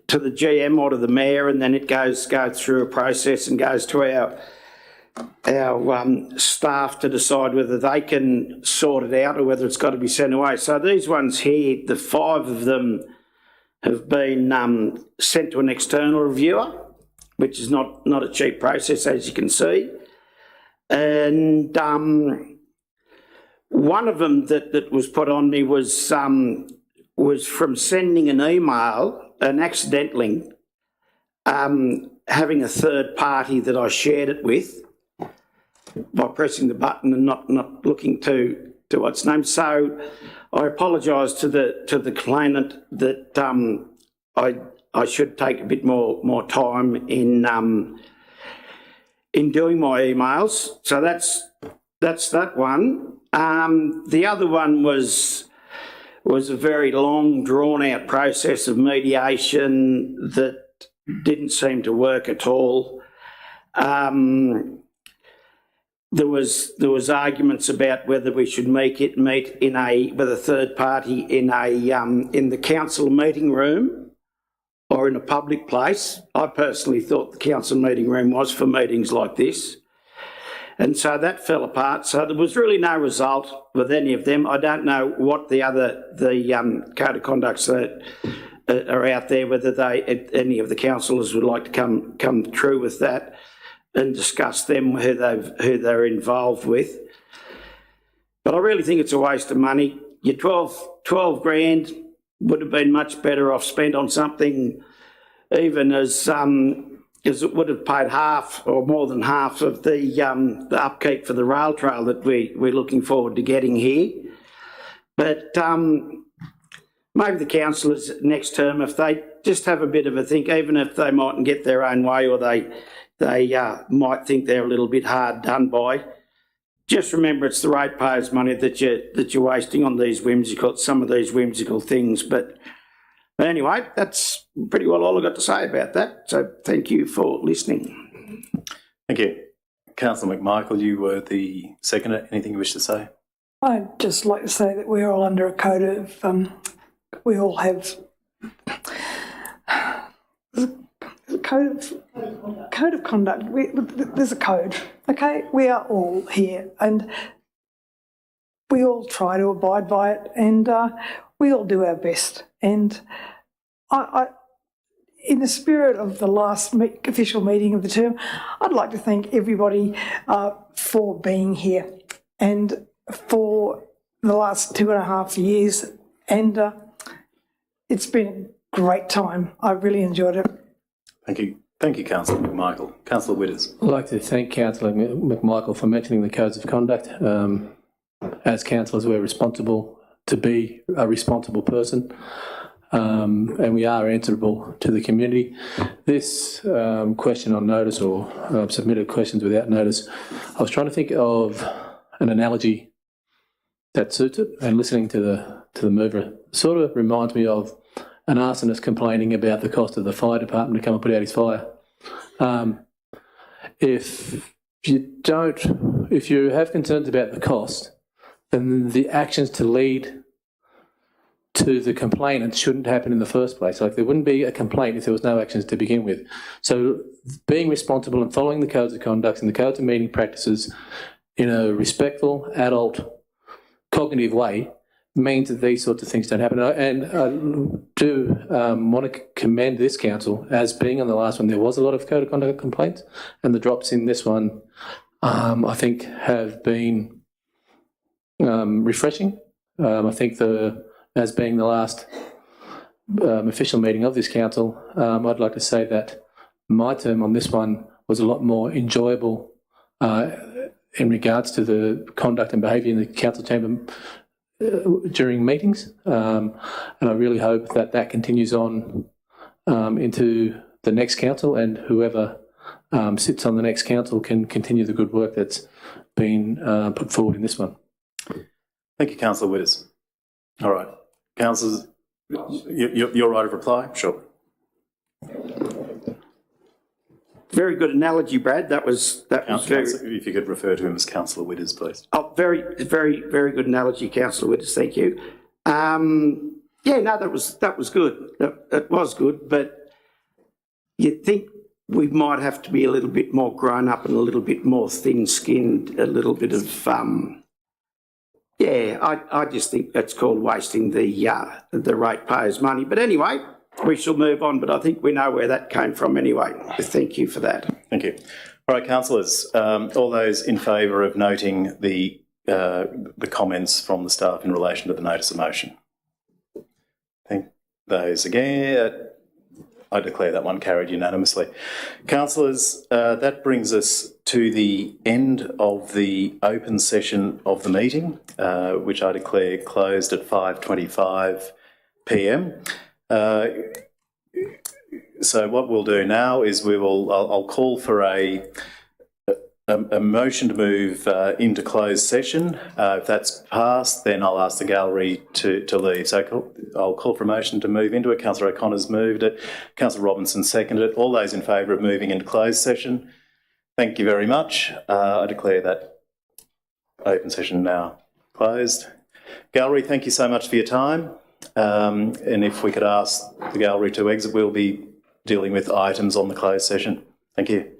Speaker 10: GM or to the mayor, and then it goes through a process and goes to our staff to decide whether they can sort it out or whether it's got to be sent away. So these ones here, the 5 of them have been sent to an external reviewer, which is not a cheap process, as you can see. And one of them that was put on me was from sending an email and accidentally having a third party that I shared it with by pressing the button and not looking to what's named. So I apologise to the complainant that I should take a bit more time in doing my emails. So that's that one. The other one was a very long, drawn-out process of mediation that didn't seem to work at all. There was arguments about whether we should meet with a third party in the council meeting room or in a public place. I personally thought the council meeting room was for meetings like this. And so that fell apart. So there was really no result with any of them. I don't know what the code of conducts that are out there, whether any of the councillors would like to come through with that and discuss them, who they're involved with. But I really think it's a waste of money. Your 12 grand would have been much better off spent on something even as it would have paid half or more than half of the upkeep for the rail trail that we're looking forward to getting here. But maybe the councillors next term, if they just have a bit of a think, even if they mightn't get their own way or they might think they're a little bit hard done by, just remember it's the ratepayers' money that you're wasting on some of these whimsical things. But anyway, that's pretty well all I've got to say about that. So thank you for listening.
Speaker 1: Thank you. Councillor McMichael, you were the seconder. Anything you wish to say?
Speaker 2: I'd just like to say that we're all under a code of, we all have a code of conduct. There's a code, okay? We are all here and we all try to abide by it, and we all do our best. And I in the spirit of the last official meeting of the term, I'd like to thank everybody for being here and for the last 2.5 years. And it's been a great time. I really enjoyed it.
Speaker 1: Thank you. Thank you, Councillor McMichael. Councillor Witters.
Speaker 6: I'd like to thank Councillor McMichael for mentioning the codes of conduct. As councillors, we're responsible to be a responsible person, and we are answerable to the community. This question on notice, or submitted questions without notice, I was trying to think of an analogy that suits it, and listening to the mover sort of reminds me of an arsonist complaining about the cost of the fire department to come and put out his fire. If you have concerns about the cost, then the actions to lead to the complainant shouldn't happen in the first place. Like, there wouldn't be a complaint if there was no actions to begin with. So being responsible and following the codes of conduct and the codes of meeting practices in a respectful, adult, cognitive way means that these sorts of things don't happen. And I do want to commend this council as being on the last one. There was a lot of code of conduct complaints, and the drops in this one, I think, have been refreshing. I think as being the last official meeting of this council, I'd like to say that my term on this one was a lot more enjoyable in regards to the conduct and behaviour in the council chamber during meetings, and I really hope that continues on into the next council, and whoever sits on the next council can continue the good work that's been put forward in this one.
Speaker 1: Thank you, Councillor Witters. All right. Councillors, your right of reply? Sure.
Speaker 10: Very good analogy, Brad. That was very...
Speaker 1: If you could refer to him as Councillor Witters, please.
Speaker 10: Oh, very good analogy, Councillor Witters. Thank you. Yeah, no, that was good. It was good, but you'd think we might have to be a little bit more grown up and a little bit more thin-skinned, a little bit of... I just think that's called wasting the ratepayers' money. But anyway, we shall move on, but I think we know where that came from anyway. Thank you for that.
Speaker 1: Thank you. All right, councillors, all those in favour of noting the comments from the staff in relation to the notice of motion? Thank those again. I declare that one carried unanimously. Councillors, that brings us to the end of the open session of the meeting, which I declare closed at 5:25 p.m. So what we'll do now is I'll call for a motion to move into closed session. If that's passed, then I'll ask the gallery to leave. So I'll call for a motion to move into it. Councillor O'Connor's moved it. Councillor Robinson seconded it. All those in favour of moving into closed session? Thank you very much. I declare that open session now closed. Gallery, thank you so much for your time. And if we could ask the gallery to exit, we'll be dealing with items on the closed session. Thank you.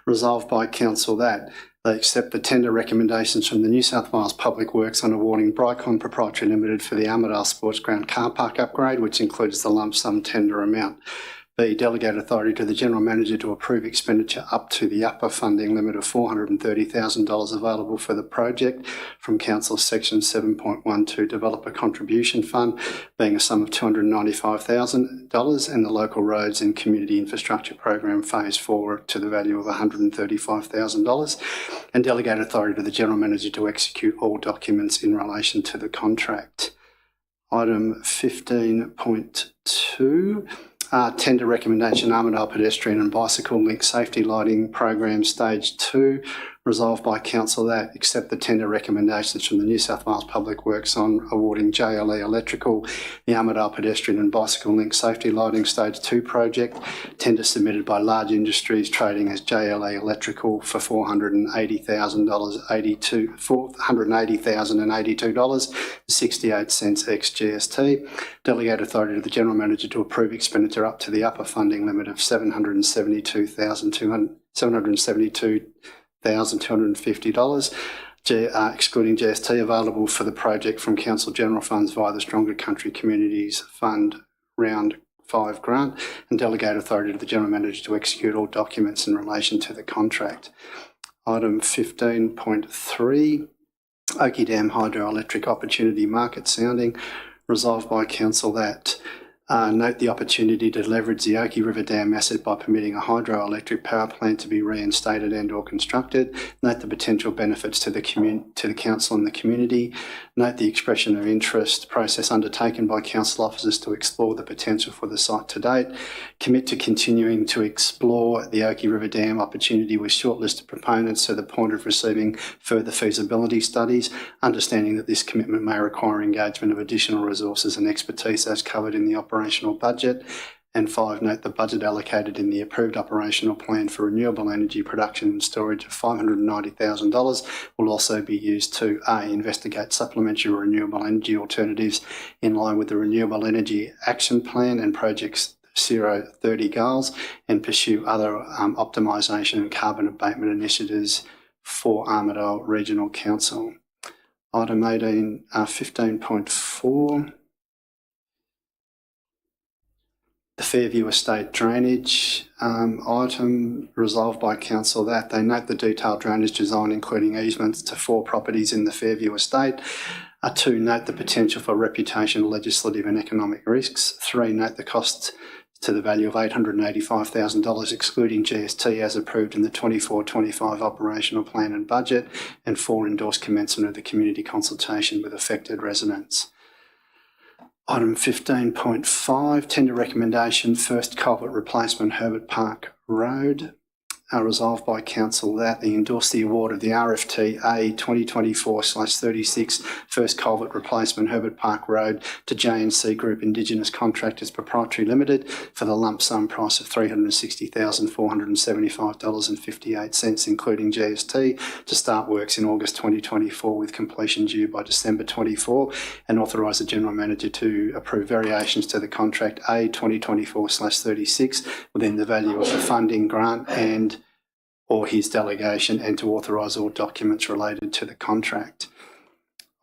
Speaker 4: Resolved by Council that they accept the tender recommendations from the New South Wales Public Works on awarding Brycon Proprietary Limited for the Armidale Sports Ground car park upgrade, which includes the lump sum tender amount. B, delegate authority to the General Manager to approve expenditure up to the upper funding limit of $430,000 available for the project from Council's Section 7.12 Developer Contribution Fund, being a sum of $295,000, and the Local Roads and Community Infrastructure Program Phase 4 to the value of $135,000, and delegate authority to the General Manager to execute all documents in relation to the contract. Item 15.2. Tender recommendation, Armidale Pedestrian and Bicycle Link Safety Lighting Program Stage 2. Resolved by Council that accept the tender recommendations from the New South Wales Public Works on awarding JLE Electrical the Armidale Pedestrian and Bicycle Link Safety Lighting Stage 2 project. Tender submitted by Large Industries trading as JLE Electrical for $480,082.68 ex GST. Delegate authority to the General Manager to approve expenditure up to the upper funding limit of $772,250, excluding GST, available for the project from Council General Funds via the Stronger Country Communities Fund Round 5 grant, and delegate authority to the General Manager to execute all documents in relation to the contract. Item 15.3, Oakey Dam Hydroelectric Opportunity Market Sounding. Resolved by Council that note the opportunity to leverage the Oakey River Dam asset by permitting a hydroelectric power plant to be reinstated and or constructed. Note the potential benefits to the Council and the community. Note the expression of interest process undertaken by Council officers to explore the potential for the site to date. Commit to continuing to explore the Oakey River Dam opportunity with shortlisted proponents to the point of receiving further feasibility studies, understanding that this commitment may require engagement of additional resources and expertise as covered in the operational budget. And 5, note the budget allocated in the approved operational plan for renewable energy production and storage of $590,000 will also be used to A, investigate supplementary renewable energy alternatives in line with the Renewable Energy Action Plan and Projects 030 goals, and pursue other optimisation and carbon abatement initiatives for Armidale Regional Council. Item 15.4. The Fairview Estate Drainage item, resolved by Council that they note the detailed drainage design including easements to 4 properties in the Fairview Estate. 2, note the potential for reputational, legislative and economic risks. 3, note the cost to the value of $885,000 excluding GST as approved in the 24-25 operational plan and budget. And 4, endorse commencement of the community consultation with affected residents. Item 15.5, tender recommendation, first culvert replacement, Herbert Park Road. Resolved by Council that they endorse the award of the RFT A 2024/36 first culvert replacement, Herbert Park Road, to J&C Group Indigenous Contractors Proprietary Limited for the lump sum price of $360,475.58, including GST, to start works in August 2024 with completion due by December 24, and authorise the General Manager to approve variations to the contract A 2024/36 within the value of the funding grant and or his delegation, and to authorise all documents related to the contract.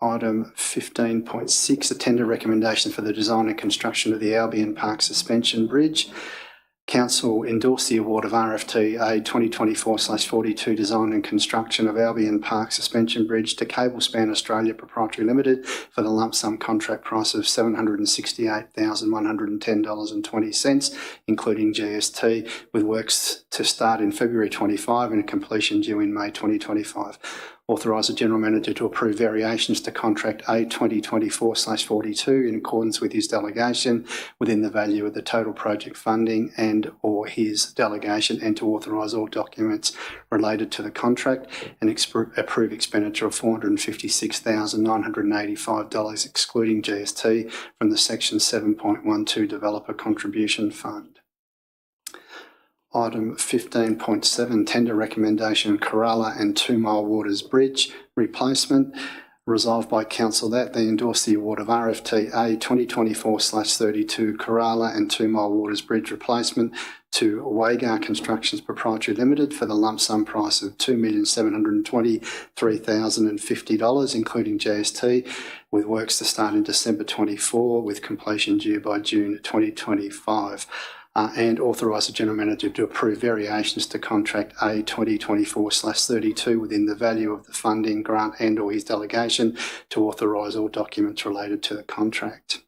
Speaker 4: Item 15.6, a tender recommendation for the design and construction of the Albion Park Suspension Bridge. Council endorsed the award of RFT A 2024/42 design and construction of Albion Park Suspension Bridge to Cablespan Australia Proprietary Limited for the lump sum contract price of $768,110.20, including GST, with works to start in February 25 and a completion due in May 2025. Authorise the General Manager to approve variations to contract A 2024/42 in accordance with his delegation within the value of the total project funding and or his delegation, and to authorise all documents related to the contract and approve expenditure of $456,985 excluding GST from the Section 7.12 Developer Contribution Fund. Item 15.7, tender recommendation, Kerala and 2 Mile Waters Bridge replacement. Resolved by Council that they endorse the award of RFT A 2024/32 Kerala and 2 Mile Waters Bridge replacement to Wagar Constructions Proprietary Limited for the lump sum price of $2,723,050, including GST, with works to start in December 24, with completion due by June 2025. And authorise the General Manager to approve variations to Contract A 2024/32 within the value of the funding grant and or his delegation to authorise all documents related to the contract.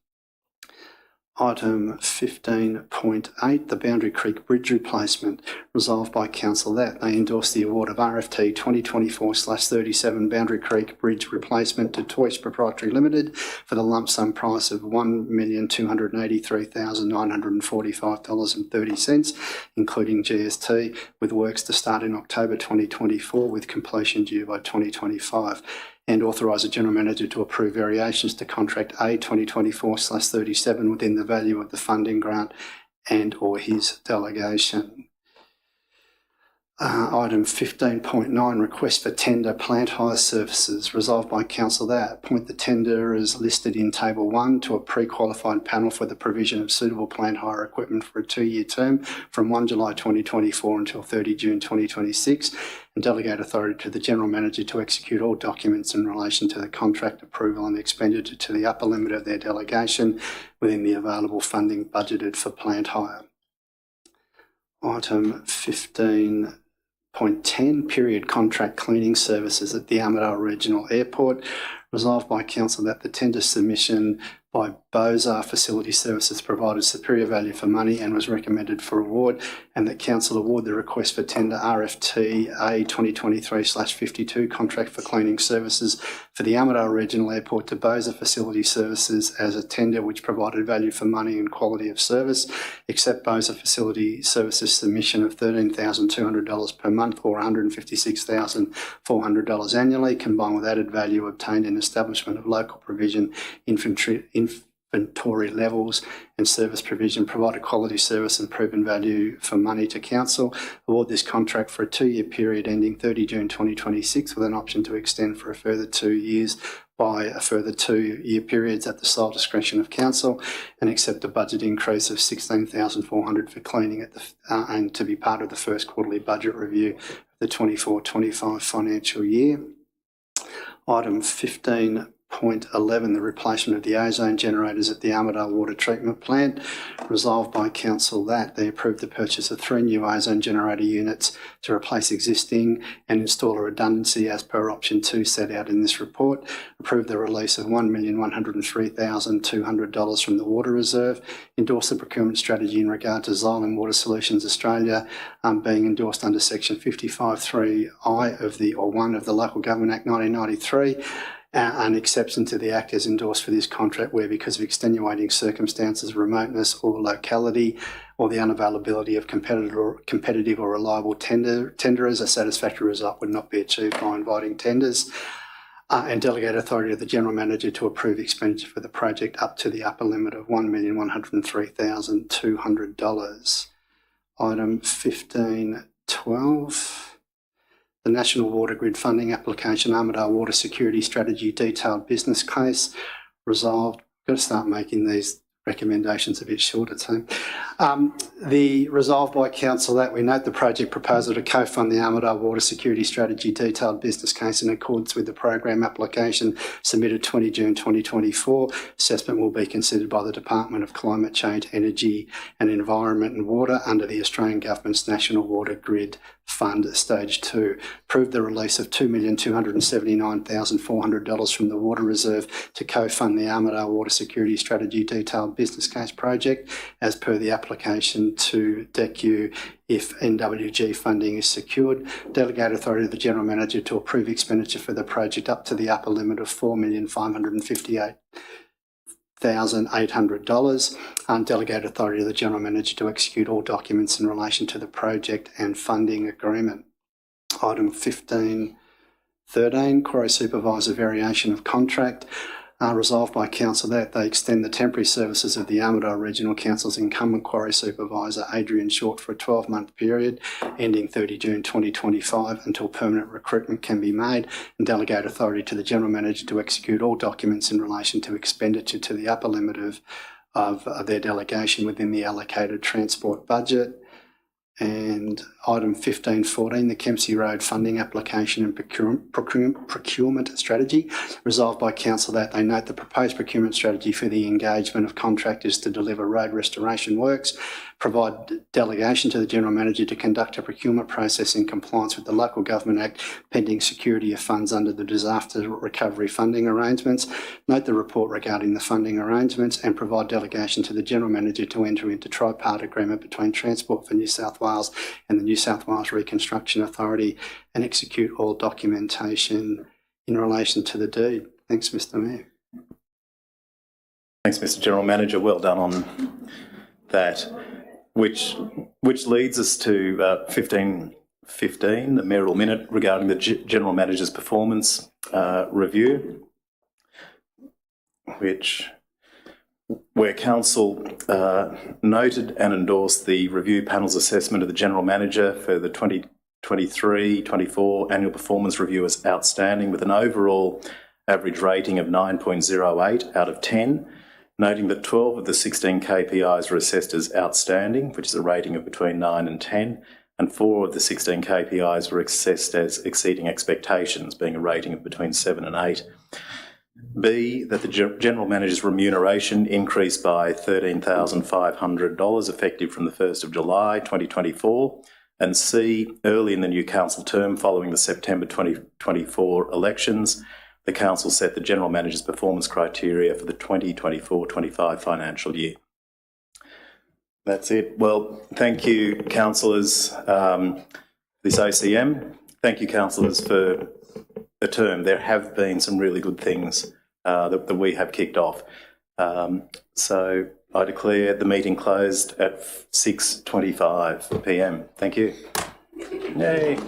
Speaker 4: Item 15.8, the Boundary Creek Bridge replacement. Resolved by Council that they endorse the award of RFT 2024/37 Boundary Creek Bridge replacement to Toyce Proprietary Limited for the lump sum price of $1,283,945.30, including GST, with works to start in October 2024 with completion due by 2025. And authorise the General Manager to approve variations to Contract A 2024/37 within the value of the funding grant and or his delegation. Item 15.9, request for tender plant hire services. Resolved by Council that appoint the tender as listed in Table 1 to a pre-qualified panel for the provision of suitable plant hire equipment for a 2-year term from 1 July 2024 until 30 June 2026, and delegate authority to the General Manager to execute all documents in relation to the contract approval and expenditure to the upper limit of their delegation within the available funding budgeted for plant hire. Item 15.10, period contract cleaning services at the Armidale Regional Airport. Resolved by Council that the tender submission by Bozar Facility Services provided superior value for money and was recommended for award, and that Council award the request for tender RFT A 2023/52 contract for cleaning services for the Armidale Regional Airport to Bozar Facility Services as a tender which provided value for money and quality of service, except Bozar Facility Services submission of $13,200 per month or $156,400 annually, combined with added value obtained in establishment of local provision inventory levels and service provision, provide a quality service and proven value for money to Council. Award this contract for a 2-year period ending 30 June 2026 with an option to extend for a further 2 years by a further 2-year periods at the sole discretion of Council, and accept a budget increase of $16,400 for cleaning at and to be part of the first quarterly budget review of the 24-25 financial year. Item 15.11, the replacement of the ozone generators at the Armidale Water Treatment Plant. Resolved by Council that they approve the purchase of 3 new ozone generator units to replace existing and install a redundancy as per option 2 set out in this report. Approve the release of $1,103,200 from the Water Reserve. Endorse the procurement strategy in regard to Xylem Water Solutions Australia being endorsed under section 55(3)(I) of the 1 of the Local Government Act 1993. An exception to the Act is endorsed for this contract where, because of extenuating circumstances, remoteness or locality, or the unavailability of competitive or reliable tenderers, a satisfactory result would not be achieved by inviting tenders. And delegate authority to the General Manager to approve expenditure for the project up to the upper limit of $1,103,200. Item 15.12. The National Water Grid Funding Application, Armidale Water Security Strategy Detailed Business Case. Resolved. Got to start making these recommendations a bit shorter too. The resolved by Council that we note the project proposal to co-fund the Armidale Water Security Strategy Detailed Business Case in accordance with the program application submitted 20 June 2024. Assessment will be considered by the Department of Climate Change, Energy and Environment and Water under the Australian Government's National Water Grid Fund Stage 2. Approve the release of $2,279,400 from the Water Reserve to co-fund the Armidale Water Security Strategy Detailed Business Case project as per the application to DECU if NWG funding is secured. Delegate authority to the General Manager to approve expenditure for the project up to the upper limit of $4,558,800, and delegate authority to the General Manager to execute all documents in relation to the project and funding agreement. Item 15.13, Quarry Supervisor Variation of Contract. Resolved by Council that they extend the temporary services of the Armidale Regional Council's incumbent quarry supervisor, Adrian Short, for a 12-month period ending 30 June 2025 until permanent recruitment can be made, and delegate authority to the General Manager to execute all documents in relation to expenditure to the upper limit of their delegation within the allocated transport budget. And item 15.14, the Kempsey Road funding application and procurement strategy. Resolved by Council that they note the proposed procurement strategy for the engagement of contractors to deliver road restoration works, provide delegation to the General Manager to conduct a procurement process in compliance with the Local Government Act pending security of funds under the disaster recovery funding arrangements, note the report regarding the funding arrangements, and provide delegation to the General Manager to enter into tripartite agreement between Transport for New South Wales and the New South Wales Reconstruction Authority, and execute all documentation in relation to the deed. Thanks, Mr. Mayor.
Speaker 1: Thanks, Mr. General Manager. Well done on that. Which leads us to 15.15, the mayoral minute regarding the General Manager's performance review, where Council noted and endorsed the review panel's assessment of the General Manager for the 2023-24 annual performance review as outstanding, with an overall average rating of 9.08 out of 10, noting that 12 of the 16 KPIs were assessed as outstanding, which is a rating of between 9 and 10, and 4 of the 16 KPIs were assessed as exceeding expectations, being a rating of between 7 and 8. B, that the General Manager's remuneration increased by $13,500 effective from the 1st of July 2024. And C, early in the new council term following the September 2024 elections, the council set the General Manager's performance criteria for the 2024-25 financial year. That's it. Well, thank you, councillors, this ACM. Thank you, councillors, for a term. There have been some really good things that we have kicked off. So I declare the meeting closed at 6:25 p.m. Thank you. Yay.